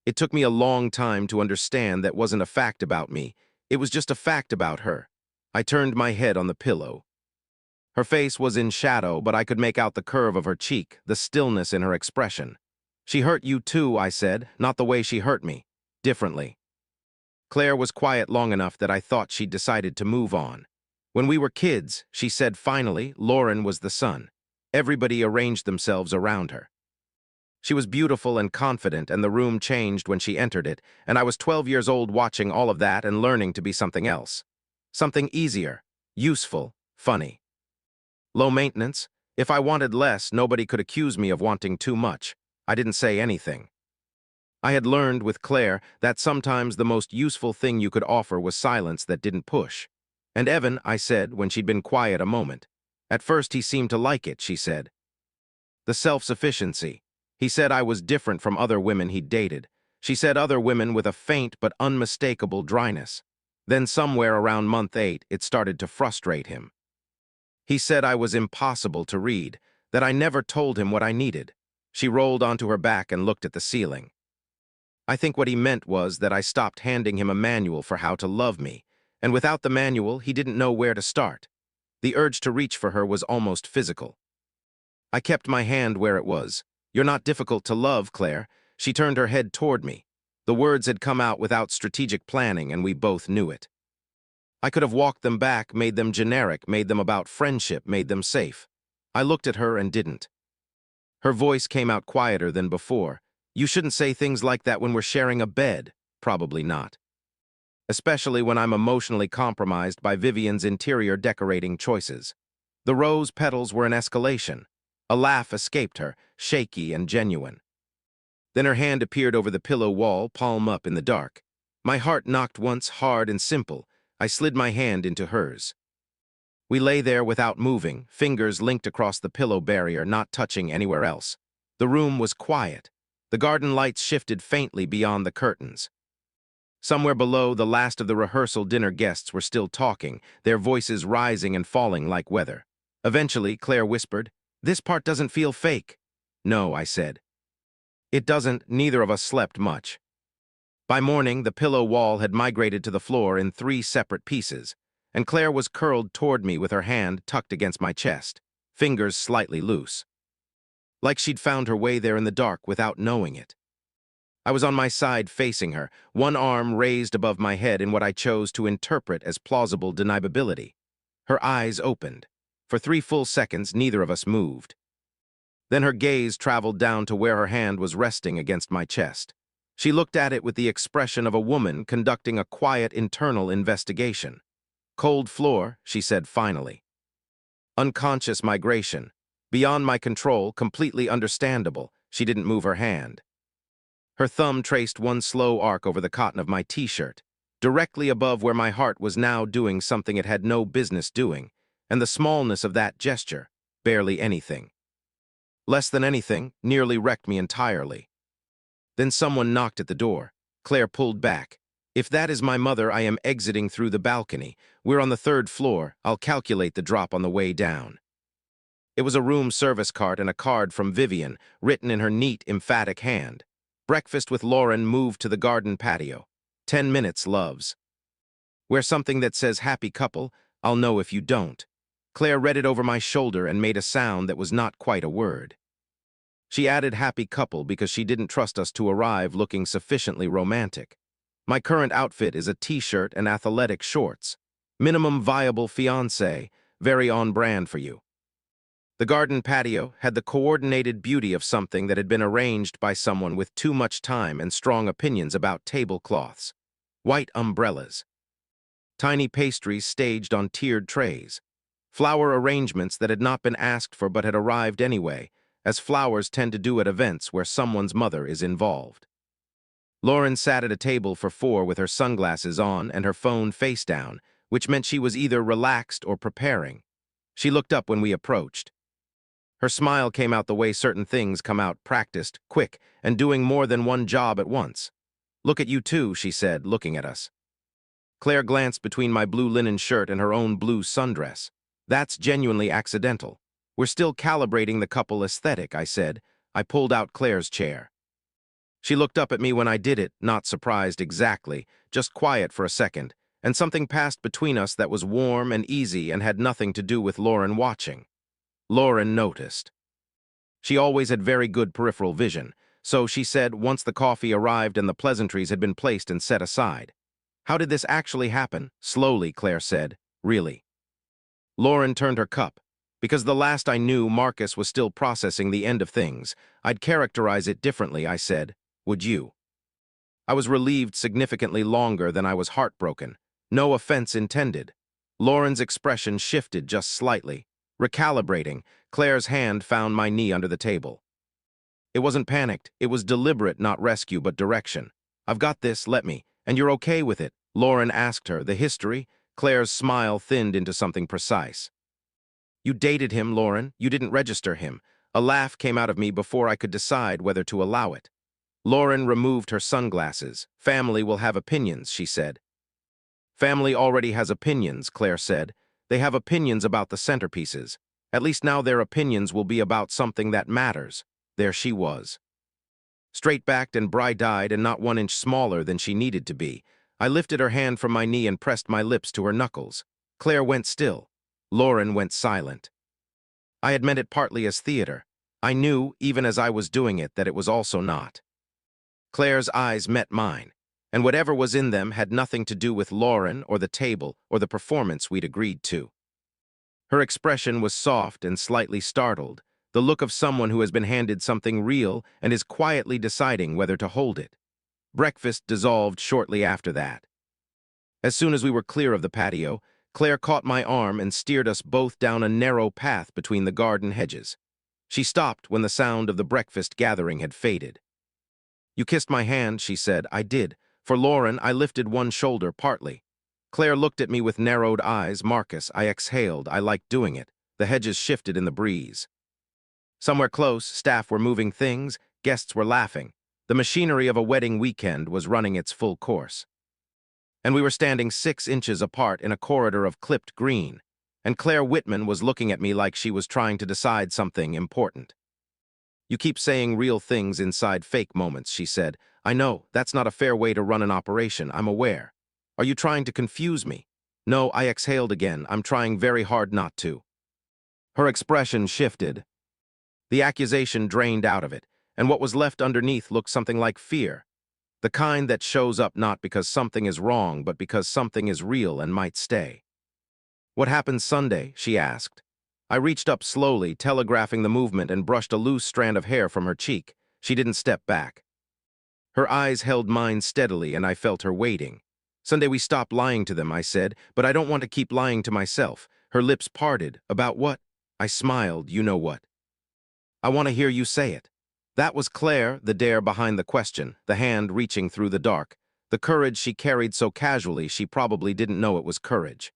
It took me a long time to understand that wasn't a fact about me. It was just a fact about her. I turned my head on the pillow. Her face was in shadow, but I could make out the curve of her cheek, the stillness in her expression. "She hurt you too," I said, "not the way she hurt me. Differently." Claire was quiet long enough that I thought she'd decided to move on. "When we were kids," she said finally, "Lauren was the sun. Everybody arranged themselves around her. She was beautiful and confident, and the room changed when she entered it, and I was 12 years old watching all of that and learning to be something else. Something easier, useful, funny. Low maintenance. If I wanted less, nobody could accuse me of wanting too much. I didn't say anything. I had learned with Claire that sometimes the most useful thing you could offer was silence that didn't push. And Evan," I said, when she'd been quiet a moment. "At first he seemed to like it," she said. "The self-sufficiency. He said I was different from other women he'd dated." She said other women with a faint but unmistakable dryness. Then somewhere around month 8, it started to frustrate him. He said I was impossible to read, that I never told him what I needed. She rolled onto her back and looked at the ceiling. "I think what he meant was that I stopped handing him a manual for how to love me, and without the manual, he didn't know where to start. The urge to reach for her was almost physical." I kept my hand where it was. "You're not difficult to love, Claire." She turned her head toward me. The words had come out without strategic planning, and we both knew it. I could have walked them back, made them generic, made them about friendship, made them safe. I looked at her and didn't. Her voice came out quieter than before. "You shouldn't say things like that when we're sharing a bed." "Probably not. Especially when I'm emotionally compromised by Vivian's interior decorating choices." The rose petals were an escalation. A laugh escaped her, shaky and genuine. Then her hand appeared over the pillow wall, palm up in the dark. My heart knocked once, hard and simple. I slid my hand into hers. We lay there without moving, fingers linked across the pillow barrier, not touching anywhere else. The room was quiet. The garden lights shifted faintly beyond the curtains. Somewhere below, the last of the rehearsal dinner guests were still talking, their voices rising and falling like weather. Eventually, Claire whispered, "This part doesn't feel fake." "No," I said. "It doesn't." Neither of us slept much. By morning, the pillow wall had migrated to the floor in 3 separate pieces, and Claire was curled toward me with her hand tucked against my chest, fingers slightly loose. Like she'd found her way there in the dark without knowing it. I was on my side facing her, one arm raised above my head in what I chose to interpret as plausible deniability. Her eyes opened. For 3 full seconds, neither of us moved. Then her gaze traveled down to where her hand was resting against my chest. She looked at it with the expression of a woman conducting a quiet internal investigation. "Cold floor," she said finally. Unconscious migration. Beyond my control, completely understandable. She didn't move her hand. Her thumb traced one slow arc over the cotton of my t-shirt, directly above where my heart was now doing something it had no business doing, and the smallness of that gesture, barely anything. Less than anything, nearly wrecked me entirely. Then someone knocked at the door. Claire pulled back. If that is my mother, I am exiting through the balcony. We're on the 3rd floor. I'll calculate the drop on the way down. It was a room service card and a card from Vivian, written in her neat, emphatic hand. Breakfast with Lauren moved to the garden patio. 10 minutes, loves. Wear something that says happy couple. I'll know if you don't. Claire read it over my shoulder and made a sound that was not quite a word. She added happy couple because she didn't trust us to arrive looking sufficiently romantic. My current outfit is a t-shirt and athletic shorts. Minimum viable fiancé, very on brand for you. The garden patio had the coordinated beauty of something that had been arranged by someone with too much time and strong opinions about tablecloths. White umbrellas. Tiny pastries staged on tiered trays. Flower arrangements that had not been asked for but had arrived anyway, as flowers tend to do at events where someone's mother is involved. Lauren sat at a table for 4 with her sunglasses on and her phone face down, which meant she was either relaxed or preparing. She looked up when we approached. Her smile came out the way certain things come out, practiced, quick, and doing more than one job at once. "Look at you too," she said, looking at us. Claire glanced between my blue linen shirt and her own blue sundress. "That's genuinely accidental. We're still calibrating the couple aesthetic," I said. I pulled out Claire's chair. She looked up at me when I did it, not surprised exactly, just quiet for a second, and something passed between us that was warm and easy and had nothing to do with Lauren watching. Lauren noticed. She always had very good peripheral vision, so she said once the coffee arrived and the pleasantries had been placed and set aside. "How did this actually happen?" Slowly, Claire said. "Really?" Lauren turned her cup. "Because the last I knew, Marcus was still processing the end of things. I'd characterize it differently," I said. "Would you?" I was relieved significantly longer than I was heartbroken. No offense intended. Lauren's expression shifted just slightly. Recalibrating, Claire's hand found my knee under the table. It wasn't panicked. It was deliberate, not rescue, but direction. "I've got this, let me. And you're okay with it?" Lauren asked her. "The history?" Claire's smile thinned into something precise. "You dated him, Lauren. You didn't register him." A laugh came out of me before I could decide whether to allow it. Lauren removed her sunglasses. "Family will have opinions," she said. "Family already has opinions," Claire said. "They have opinions about the centerpieces. At least now their opinions will be about something that matters." There she was. Straight-backed and bright-eyed and not 1 inch smaller than she needed to be. I lifted her hand from my knee and pressed my lips to her knuckles. Claire went still. Lauren went silent. I had meant it partly as theater. I knew, even as I was doing it, that it was also not. Claire's eyes met mine, and whatever was in them had nothing to do with Lauren or the table or the performance we'd agreed to. Her expression was soft and slightly startled, the look of someone who has been handed something real and is quietly deciding whether to hold it. Breakfast dissolved shortly after that. As soon as we were clear of the patio, Claire caught my arm and steered us both down a narrow path between the garden hedges. She stopped when the sound of the breakfast gathering had faded. "You kissed my hand," she said. "I did. For Lauren, I lifted one shoulder partly." Claire looked at me with narrowed eyes. "Marcus," I exhaled. "I liked doing it." The hedges shifted in the breeze. Somewhere close, staff were moving things, guests were laughing. The machinery of a wedding weekend was running its full course. And we were standing 6 inches apart in a corridor of clipped green, and Claire Whitman was looking at me like she was trying to decide something important. "You keep saying real things inside fake moments," she said. "I know, that's not a fair way to run an operation, I'm aware. Are you trying to confuse me?" "No," I exhaled again. "I'm trying very hard not to." Her expression shifted. The accusation drained out of it, and what was left underneath looked something like fear. The kind that shows up not because something is wrong, but because something is real and might stay. "What happened Sunday?" she asked. I reached up slowly, telegraphing the movement, and brushed a loose strand of hair from her cheek. She didn't step back. Her eyes held mine steadily, and I felt her waiting. "Sunday we stopped lying to them," I said, "but I don't want to keep lying to myself." Her lips parted. "About what?" I smiled, you know what. I want to hear you say it. That was Claire, the dare behind the question, the hand reaching through the dark, the courage she carried so casually she probably didn't know it was courage.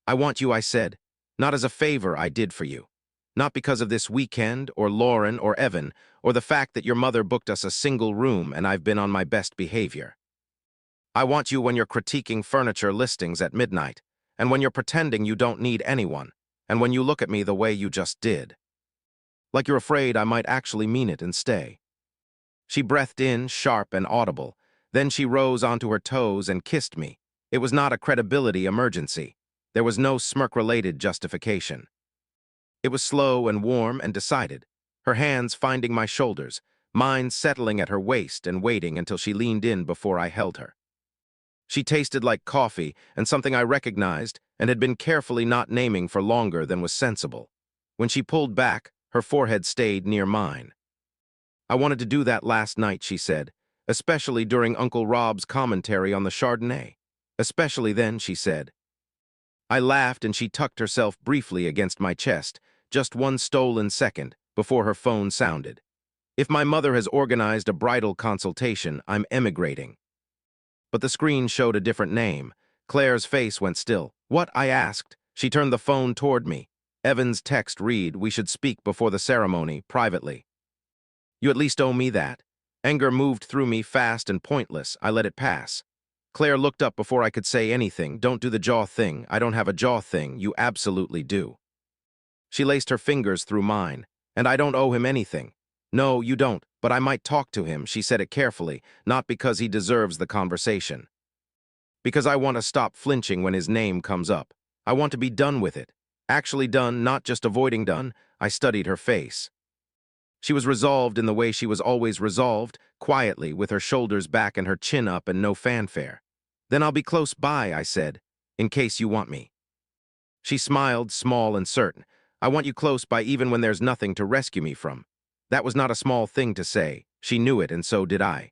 I want you, I said, not as a favor I did for you. Not because of this weekend, or Lauren, or Evan, or the fact that your mother booked us a single room and I've been on my best behavior. I want you when you're critiquing furniture listings at midnight, and when you're pretending you don't need anyone, and when you look at me the way you just did. Like you're afraid I might actually mean it and stay. She breathed in, sharp and audible. Then she rose onto her toes and kissed me. It was not a credibility emergency. There was no smirk-related justification. It was slow and warm and decided, her hands finding my shoulders, mine settling at her waist and waiting until she leaned in before I held her. She tasted like coffee and something I recognized and had been carefully not naming for longer than was sensible. When she pulled back, her forehead stayed near mine. I wanted to do that last night, she said, especially during Uncle Rob's commentary on the Chardonnay. Especially then, she said. I laughed and she tucked herself briefly against my chest, just one stolen second, before her phone sounded. If my mother has organized a bridal consultation, I'm emigrating. But the screen showed a different name. Claire's face went still. What? I asked. She turned the phone toward me. Evan's text read, we should speak before the ceremony, privately. You at least owe me that. Anger moved through me fast and pointless. I let it pass. Claire looked up before I could say anything. Don't do the jaw thing. I don't have a jaw thing. You absolutely do. She laced her fingers through mine. And I don't owe him anything. No, you don't, but I might talk to him. She said it carefully, not because he deserves the conversation. Because I want to stop flinching when his name comes up. I want to be done with it. Actually done, not just avoiding done. I studied her face. She was resolved in the way she was always resolved, quietly, with her shoulders back and her chin up and no fanfare. Then I'll be close by, I said, in case you want me. She smiled, small and certain. I want you close by even when there's nothing to rescue me from. That was not a small thing to say. She knew it, and so did I.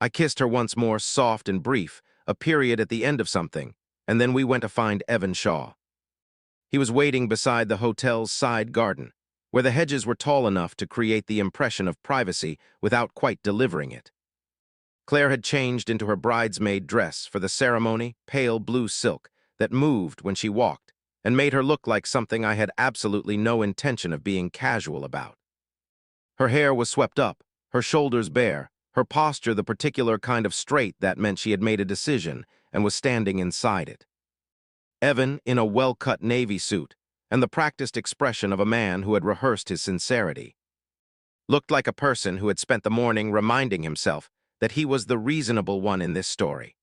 I kissed her once more, soft and brief, a period at the end of something, and then we went to find Evan Shaw. He was waiting beside the hotel's side garden, where the hedges were tall enough to create the impression of privacy without quite delivering it. Claire had changed into her bridesmaid dress for the ceremony, pale blue silk, that moved when she walked, and made her look like something I had absolutely no intention of being casual about. Her hair was swept up, her shoulders bare, her posture the particular kind of straight that meant she had made a decision and was standing inside it. Evan, in a well-cut navy suit, and the practiced expression of a man who had rehearsed his sincerity, looked like a person who had spent the morning reminding himself that he was the reasonable one in this story.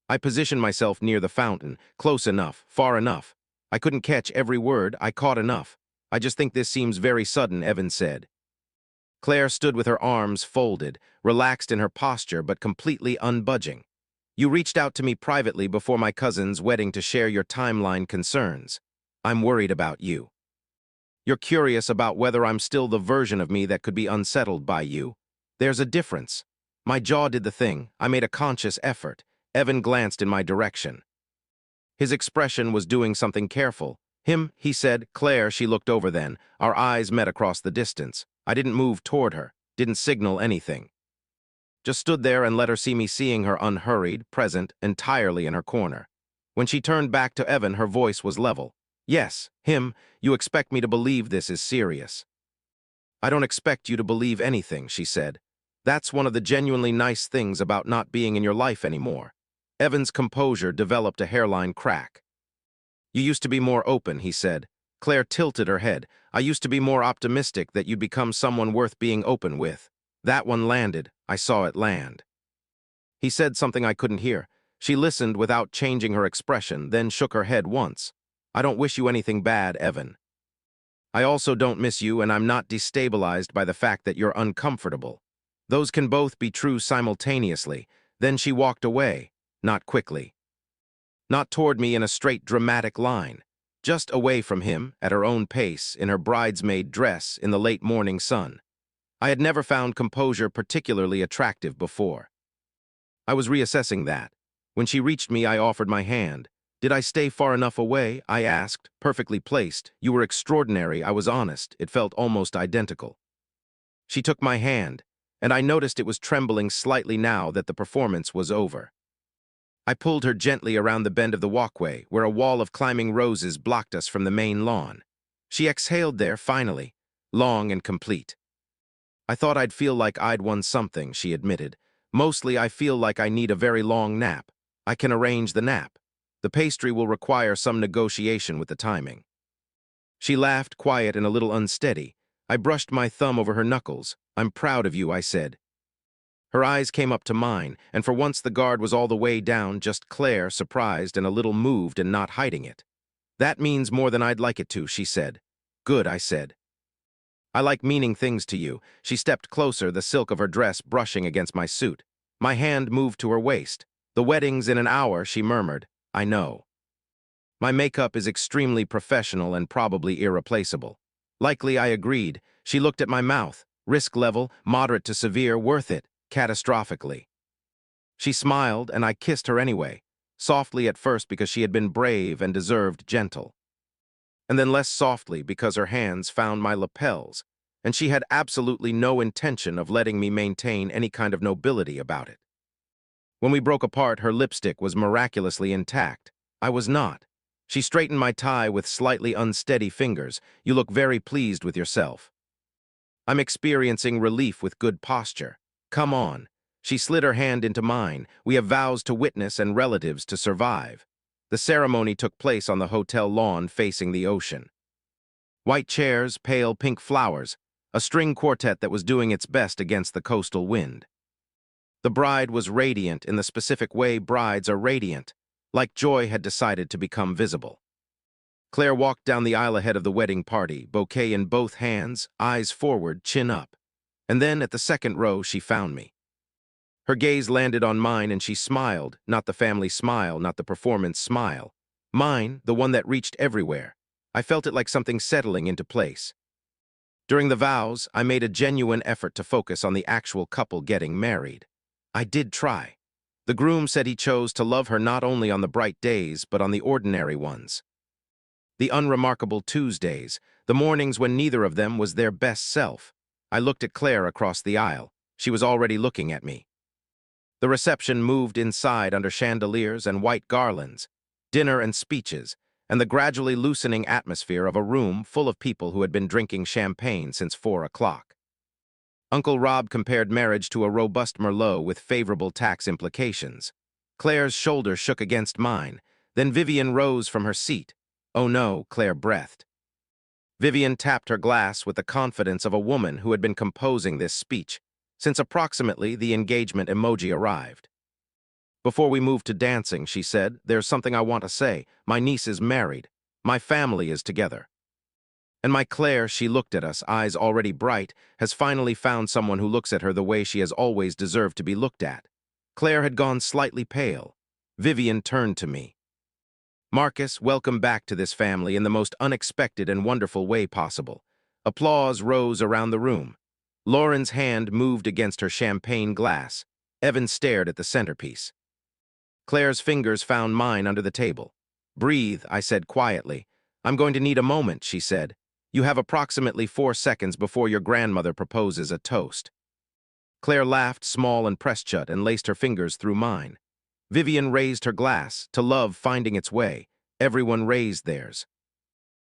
I positioned myself near the fountain, close enough, far enough. I couldn't catch every word, I caught enough. I just think this seems very sudden, Evan said. Claire stood with her arms folded, relaxed in her posture but completely unbudging. You reached out to me privately before my cousin's wedding to share your timeline concerns. I'm worried about you. You're curious about whether I'm still the version of me that could be unsettled by you. There's a difference. My jaw did the thing. I made a conscious effort. Evan glanced in my direction. His expression was doing something careful. Him, he said. Claire, she looked over then. Our eyes met across the distance. I didn't move toward her, didn't signal anything. Just stood there and let her see me seeing her unhurried, present, entirely in her corner. When she turned back to Evan, her voice was level. Yes, him, you expect me to believe this is serious. I don't expect you to believe anything, she said. That's one of the genuinely nice things about not being in your life anymore. Evan's composure developed a hairline crack. You used to be more open, he said. Claire tilted her head. I used to be more optimistic that you'd become someone worth being open with. That one landed. I saw it land. He said something I couldn't hear. She listened without changing her expression, then shook her head once. I don't wish you anything bad, Evan. I also don't miss you, and I'm not destabilized by the fact that you're uncomfortable. Those can both be true simultaneously. Then she walked away, not quickly. Not toward me in a straight dramatic line. Just away from him, at her own pace, in her bridesmaid dress, in the late morning sun. I had never found composure particularly attractive before. I was reassessing that. When she reached me, I offered my hand. Did I stay far enough away? I asked, perfectly placed. You were extraordinary, I was honest. It felt almost identical. She took my hand, and I noticed it was trembling slightly now that the performance was over. I pulled her gently around the bend of the walkway, where a wall of climbing roses blocked us from the main lawn. She exhaled there, finally, long and complete. I thought I'd feel like I'd won something, she admitted. Mostly I feel like I need a very long nap. I can arrange the nap. The pastry will require some negotiation with the timing. She laughed, quiet and a little unsteady. I brushed my thumb over her knuckles. I'm proud of you, I said. Her eyes came up to mine, and for once the guard was all the way down, just Claire, surprised and a little moved and not hiding it. That means more than I'd like it to, she said. Good, I said. I like meaning things to you. She stepped closer, the silk of her dress brushing against my suit. My hand moved to her waist. The wedding's in an hour, she murmured. I know. My makeup is extremely professional and probably irreplaceable. Likely, I agreed. She looked at my mouth. Risk level, moderate to severe, worth it, catastrophically. She smiled, and I kissed her anyway, softly at first because she had been brave and deserved gentle, and then less softly because her hands found my lapels, and she had absolutely no intention of letting me maintain any kind of nobility about it. When we broke apart, her lipstick was miraculously intact. I was not. She straightened my tie with slightly unsteady fingers. You look very pleased with yourself. I'm experiencing relief with good posture. Come on. She slid her hand into mine. We have vows to witness and relatives to survive. The ceremony took place on the hotel lawn facing the ocean. White chairs, pale pink flowers, a string quartet that was doing its best against the coastal wind. The bride was radiant in the specific way brides are radiant, like joy had decided to become visible. Claire walked down the aisle ahead of the wedding party, bouquet in both hands, eyes forward, chin up. And then, at the second row, she found me. Her gaze landed on mine and she smiled, not the family smile, not the performance smile. Mine, the one that reached everywhere. I felt it like something settling into place. During the vows, I made a genuine effort to focus on the actual couple getting married. I did try. The groom said he chose to love her not only on the bright days, but on the ordinary ones. The unremarkable Tuesdays, the mornings when neither of them was their best self. I looked at Claire across the aisle. She was already looking at me. The reception moved inside under chandeliers and white garlands, dinner and speeches, and the gradually loosening atmosphere of a room full of people who had been drinking champagne since 4 o'clock. Uncle Rob compared marriage to a robust Merlot with favorable tax implications. Claire's shoulder shook against mine. Then Vivian rose from her seat. Oh no, Claire breathed. Vivian tapped her glass with the confidence of a woman who had been composing this speech, since approximately the engagement emoji arrived. Before we move to dancing, she said, there's something I want to say. My niece is married. My family is together. And my Claire, she looked at us, eyes already bright, has finally found someone who looks at her the way she has always deserved to be looked at. Claire had gone slightly pale. Vivian turned to me. Marcus, welcome back to this family in the most unexpected and wonderful way possible. Applause rose around the room. Lauren's hand moved against her champagne glass. Evan stared at the centerpiece. Claire's fingers found mine under the table. Breathe, I said quietly. I'm going to need a moment, she said. You have approximately 4 seconds before your grandmother proposes a toast. Claire laughed, small and pressed shut, and laced her fingers through mine. Vivian raised her glass, to love finding its way. Everyone raised theirs,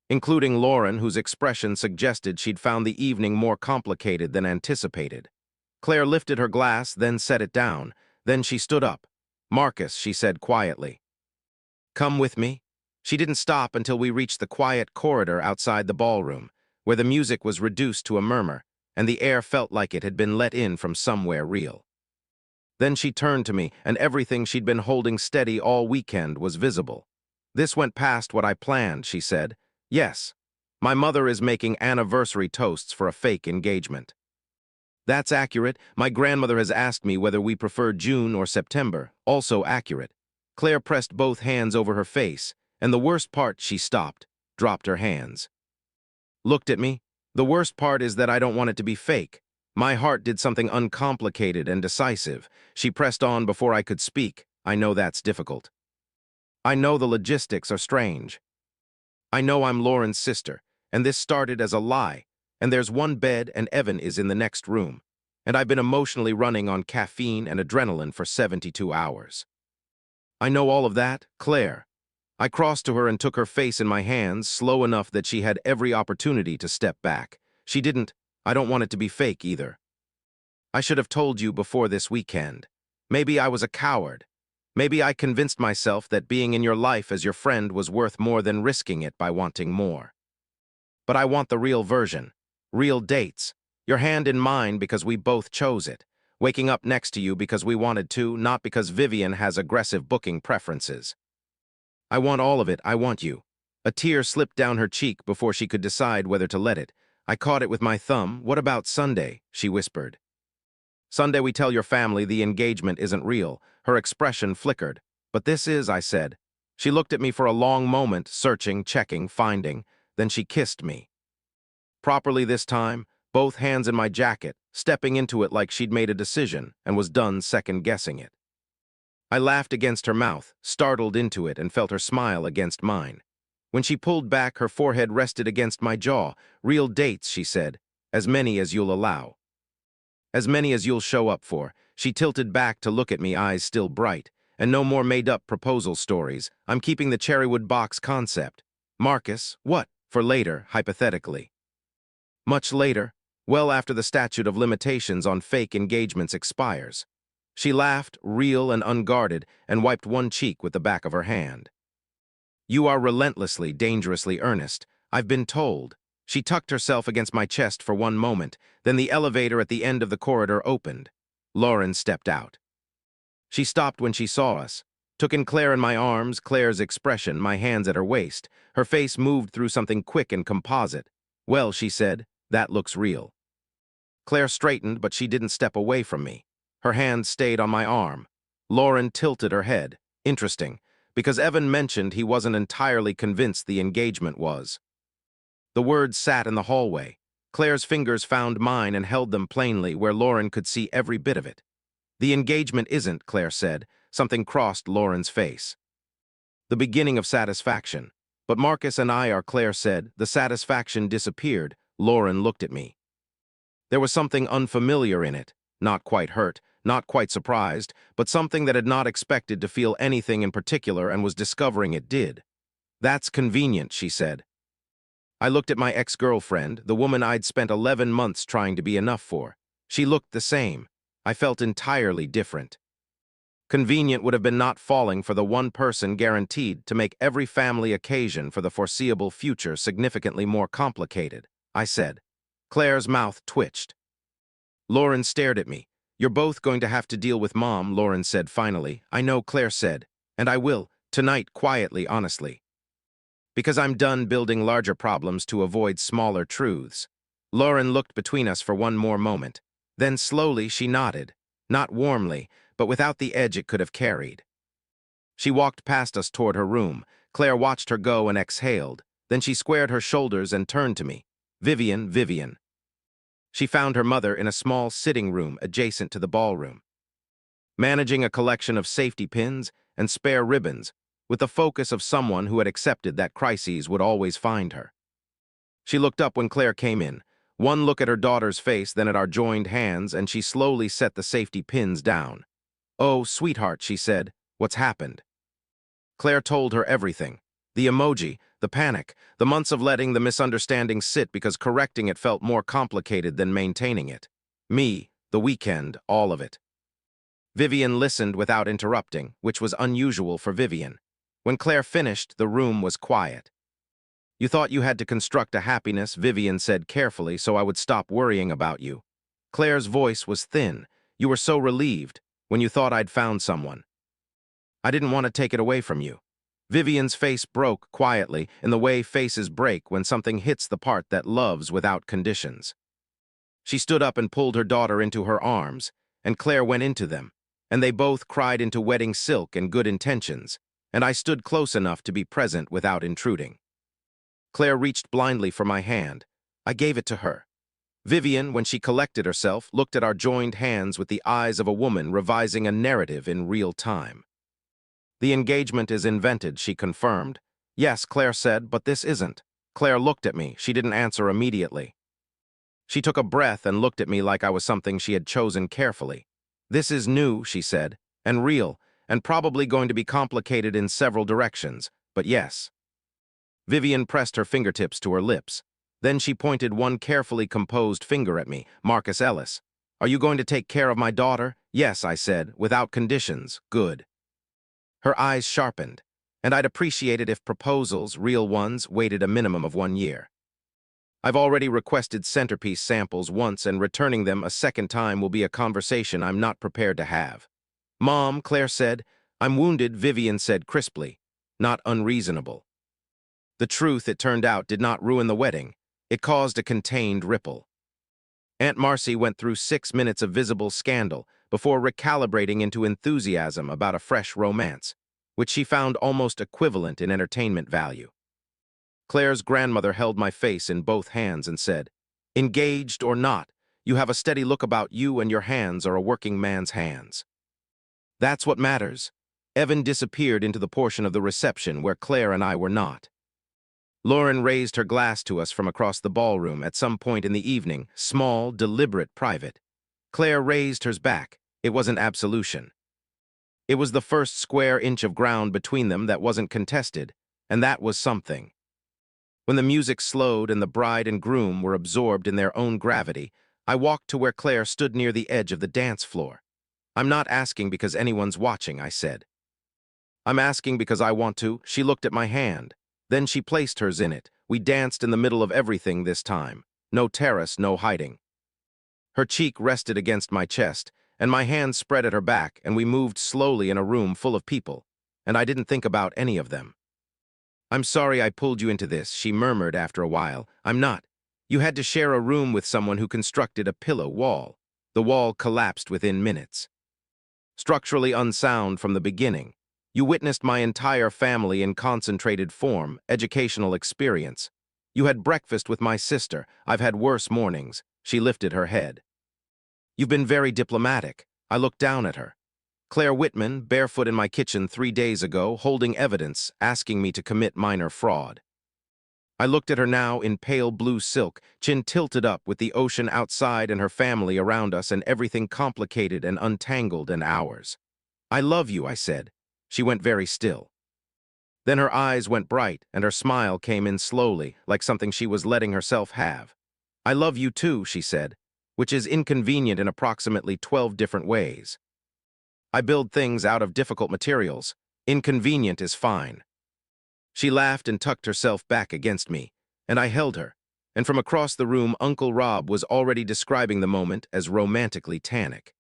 including Lauren, whose expression suggested she'd found the evening more complicated than anticipated. Claire lifted her glass, then set it down. Then she stood up. Marcus, she said quietly. Come with me. She didn't stop until we reached the quiet corridor outside the ballroom, where the music was reduced to a murmur, and the air felt like it had been let in from somewhere real. Then she turned to me, and everything she'd been holding steady all weekend was visible. This went past what I planned, she said. Yes, my mother is making anniversary toasts for a fake engagement. That's accurate. My grandmother has asked me whether we prefer June or September. Also accurate. Claire pressed both hands over her face, and the worst part, she stopped, dropped her hands. Looked at me. The worst part is that I don't want it to be fake. My heart did something uncomplicated and decisive. She pressed on before I could speak. I know that's difficult. I know the logistics are strange. I know I'm Lauren's sister, and this started as a lie, and there's one bed and Evan is in the next room, and I've been emotionally running on caffeine and adrenaline for 72 hours. I know all of that, Claire. I crossed to her and took her face in my hands, slow enough that she had every opportunity to step back. She didn't. I don't want it to be fake either. I should have told you before this weekend. Maybe I was a coward. Maybe I convinced myself that being in your life as your friend was worth more than risking it by wanting more. But I want the real version. Real dates. Your hand in mine because we both chose it. Waking up next to you because we wanted to, not because Vivian has aggressive booking preferences. I want all of it, I want you. A tear slipped down her cheek before she could decide whether to let it. I caught it with my thumb. What about Sunday? She whispered. Sunday we tell your family the engagement isn't real. Her expression flickered. But this is, I said. She looked at me for a long moment, searching, checking, finding. Then she kissed me. Properly this time, both hands in my jacket, stepping into it like she'd made a decision and was done second-guessing it. I laughed against her mouth, startled into it, and felt her smile against mine. When she pulled back, her forehead rested against my jaw. Real dates, she said. As many as you'll allow. As many as you'll show up for. She tilted back to look at me, eyes still bright. And no more made-up proposal stories. I'm keeping the Cherrywood box concept. Marcus, what? For later, hypothetically. Much later, well after the statute of limitations on fake engagements expires. She laughed, real and unguarded, and wiped one cheek with the back of her hand. You are relentlessly, dangerously earnest. I've been told. She tucked herself against my chest for one moment, then the elevator at the end of the corridor opened. Lauren stepped out. She stopped when she saw us, took in Claire in my arms, Claire's expression, my hands at her waist. Her face moved through something quick and composite. Well, she said, that looks real. Claire straightened, but she didn't step away from me. Her hand stayed on my arm. Lauren tilted her head. Interesting, because Evan mentioned he wasn't entirely convinced the engagement was. The words sat in the hallway. Claire's fingers found mine and held them plainly where Lauren could see every bit of it. The engagement isn't, Claire said. Something crossed Lauren's face. The beginning of satisfaction. But Marcus and I are, Claire said. The satisfaction disappeared. Lauren looked at me. There was something unfamiliar in it. Not quite hurt, not quite surprised, but something that had not expected to feel anything in particular and was discovering it did. That's convenient, she said. I looked at my ex-girlfriend, the woman I'd spent 11 months trying to be enough for. She looked the same. I felt entirely different. Convenient would have been not falling for the one person guaranteed to make every family occasion for the foreseeable future significantly more complicated, I said. Claire's mouth twitched. Lauren stared at me. You're both going to have to deal with Mom, Lauren said finally. I know, Claire said. And I will, tonight, quietly, honestly. Because I'm done building larger problems to avoid smaller truths. Lauren looked between us for one more moment. Then slowly she nodded. Not warmly, but without the edge it could have carried. She walked past us toward her room. Claire watched her go and exhaled. Then she squared her shoulders and turned to me. Vivian, Vivian. She found her mother in a small sitting room adjacent to the ballroom, managing a collection of safety pins and spare ribbons, with the focus of someone who had accepted that crises would always find her. She looked up when Claire came in. One look at her daughter's face, then at our joined hands, and she slowly set the safety pins down. Oh, sweetheart, she said, what's happened? Claire told her everything. The emoji, the panic, the months of letting the misunderstanding sit because correcting it felt more complicated than maintaining it. Me, the weekend, all of it. Vivian listened without interrupting, which was unusual for Vivian. When Claire finished, the room was quiet. You thought you had to construct a happiness, Vivian said carefully, so I would stop worrying about you. Claire's voice was thin. You were so relieved when you thought I'd found someone. I didn't want to take it away from you. Vivian's face broke quietly in the way faces break when something hits the part that loves without conditions. She stood up and pulled her daughter into her arms, and Claire went into them, and they both cried into wedding silk and good intentions, and I stood close enough to be present without intruding. Claire reached blindly for my hand. I gave it to her. Vivian, when she collected herself, looked at our joined hands with the eyes of a woman revising a narrative in real time. The engagement is invented, she confirmed. Yes, Claire said, but this isn't. Claire looked at me. She didn't answer immediately. She took a breath and looked at me like I was something she had chosen carefully. This is new, she said, and real, and probably going to be complicated in several directions, but yes. Vivian pressed her fingertips to her lips. Then she pointed one carefully composed finger at me, Marcus Ellis. Are you going to take care of my daughter? Yes, I said, without conditions. Good. Her eyes sharpened, and I'd appreciate it if proposals, real ones, waited a minimum of 1 year. I've already requested centerpiece samples once, and returning them a second time will be a conversation I'm not prepared to have. Mom, Claire said. I'm wounded, Vivian said crisply. Not unreasonable. The truth, it turned out, did not ruin the wedding. It caused a contained ripple. Aunt Marcy went through 6 minutes of visible scandal before recalibrating into enthusiasm about a fresh romance, which she found almost equivalent in entertainment value. Claire's grandmother held my face in both hands and said, engaged or not, you have a steady look about you and your hands are a working man's hands. That's what matters. Evan disappeared into the portion of the reception where Claire and I were not. Lauren raised her glass to us from across the ballroom at some point in the evening, small, deliberate, private. Claire raised hers back. It wasn't absolution. It was the first square inch of ground between them that wasn't contested, and that was something. When the music slowed and the bride and groom were absorbed in their own gravity, I walked to where Claire stood near the edge of the dance floor. I'm not asking because anyone's watching, I said. I'm asking because I want to. She looked at my hand. Then she placed hers in it. We danced in the middle of everything this time. No terrace, no hiding. Her cheek rested against my chest, and my hand spread at her back, and we moved slowly in a room full of people, and I didn't think about any of them. I'm sorry I pulled you into this, she murmured after a while. I'm not. You had to share a room with someone who constructed a pillow wall. The wall collapsed within minutes. Structurally unsound from the beginning. You witnessed my entire family in concentrated form, educational experience. You had breakfast with my sister. I've had worse mornings. She lifted her head. You've been very diplomatic. I looked down at her. Claire Whitman, barefoot in my kitchen 3 days ago, holding evidence, asking me to commit minor fraud. I looked at her now in pale blue silk, chin tilted up with the ocean outside and her family around us and everything complicated and untangled and ours. I love you, I said. She went very still. Then her eyes went bright and her smile came in slowly, like something she was letting herself have. I love you too, she said, which is inconvenient in approximately 12 different ways. I build things out of difficult materials. Inconvenient is fine. She laughed and tucked herself back against me, and I held her, and from across the room Uncle Rob was already describing the moment as romantically tannic,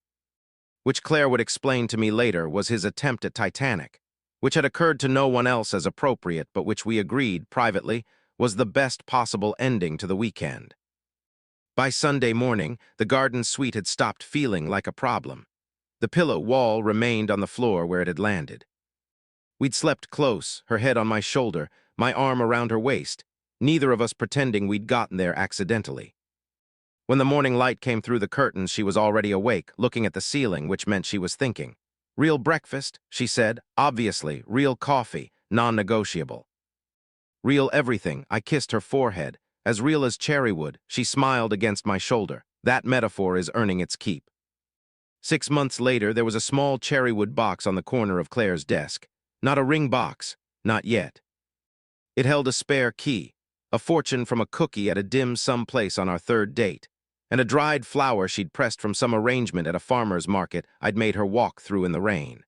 which Claire would explain to me later was his attempt at Titanic, which had occurred to no one else as appropriate but which we agreed, privately, was the best possible ending to the weekend. By Sunday morning, the garden suite had stopped feeling like a problem. The pillow wall remained on the floor where it had landed. We'd slept close, her head on my shoulder, my arm around her waist, neither of us pretending we'd gotten there accidentally. When the morning light came through the curtains, she was already awake, looking at the ceiling, which meant she was thinking. Real breakfast, she said, obviously, real coffee, non-negotiable. Real everything, I kissed her forehead. As real as cherrywood, she smiled against my shoulder. That metaphor is earning its keep. 6 months later, there was a small cherrywood box on the corner of Claire's desk. Not a ring box, not yet. It held a spare key, a fortune from a cookie at a dim sum place on our 3rd date, and a dried flower she'd pressed from some arrangement at a farmer's market I'd made her walk through in the rain.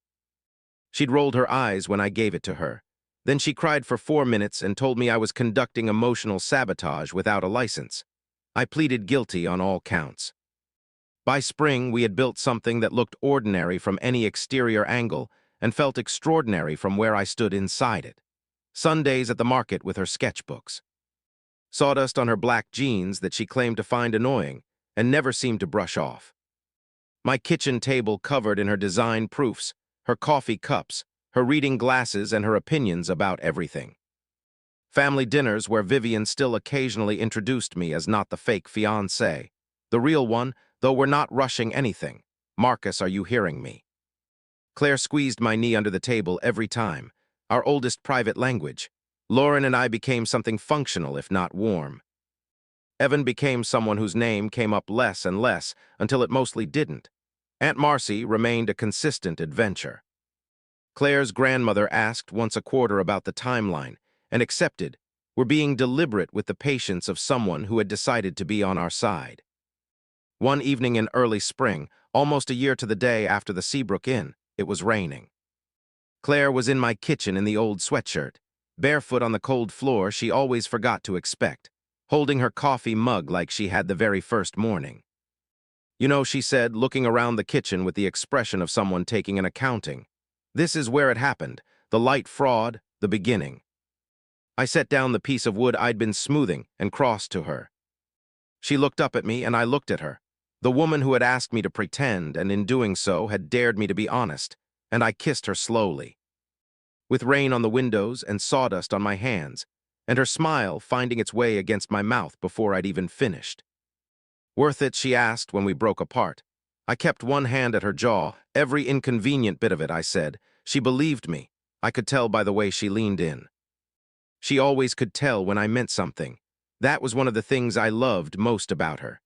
She'd rolled her eyes when I gave it to her. Then she cried for 4 minutes and told me I was conducting emotional sabotage without a license. I pleaded guilty on all counts. By spring, we had built something that looked ordinary from any exterior angle and felt extraordinary from where I stood inside it. Sundays at the market with her sketchbooks. Sawdust on her black jeans that she claimed to find annoying and never seemed to brush off. My kitchen table covered in her design proofs, her coffee cups, her reading glasses, and her opinions about everything. Family dinners where Vivian still occasionally introduced me as not the fake fiancé, the real one, though we're not rushing anything. Marcus, are you hearing me? Claire squeezed my knee under the table every time, our oldest private language. Lauren and I became something functional, if not warm. Evan became someone whose name came up less and less until it mostly didn't. Aunt Marcy remained a consistent adventure. Claire's grandmother asked once a quarter about the timeline and accepted. We're being deliberate with the patience of someone who had decided to be on our side. One evening in early spring, almost a year to the day after the Seabrook Inn, it was raining. Claire was in my kitchen in the old sweatshirt. Barefoot on the cold floor she always forgot to expect, holding her coffee mug like she had the very first morning. You know, she said, looking around the kitchen with the expression of someone taking an accounting. This is where it happened, the light fraud, the beginning. I set down the piece of wood I'd been smoothing and crossed to her. She looked up at me and I looked at her. The woman who had asked me to pretend and in doing so had dared me to be honest, and I kissed her slowly. With rain on the windows and sawdust on my hands, and her smile finding its way against my mouth before I'd even finished. Worth it, she asked when we broke apart. I kept one hand at her jaw, every inconvenient bit of it, I said. She believed me. I could tell by the way she leaned in. She always could tell when I meant something. That was one of the things I loved most about her.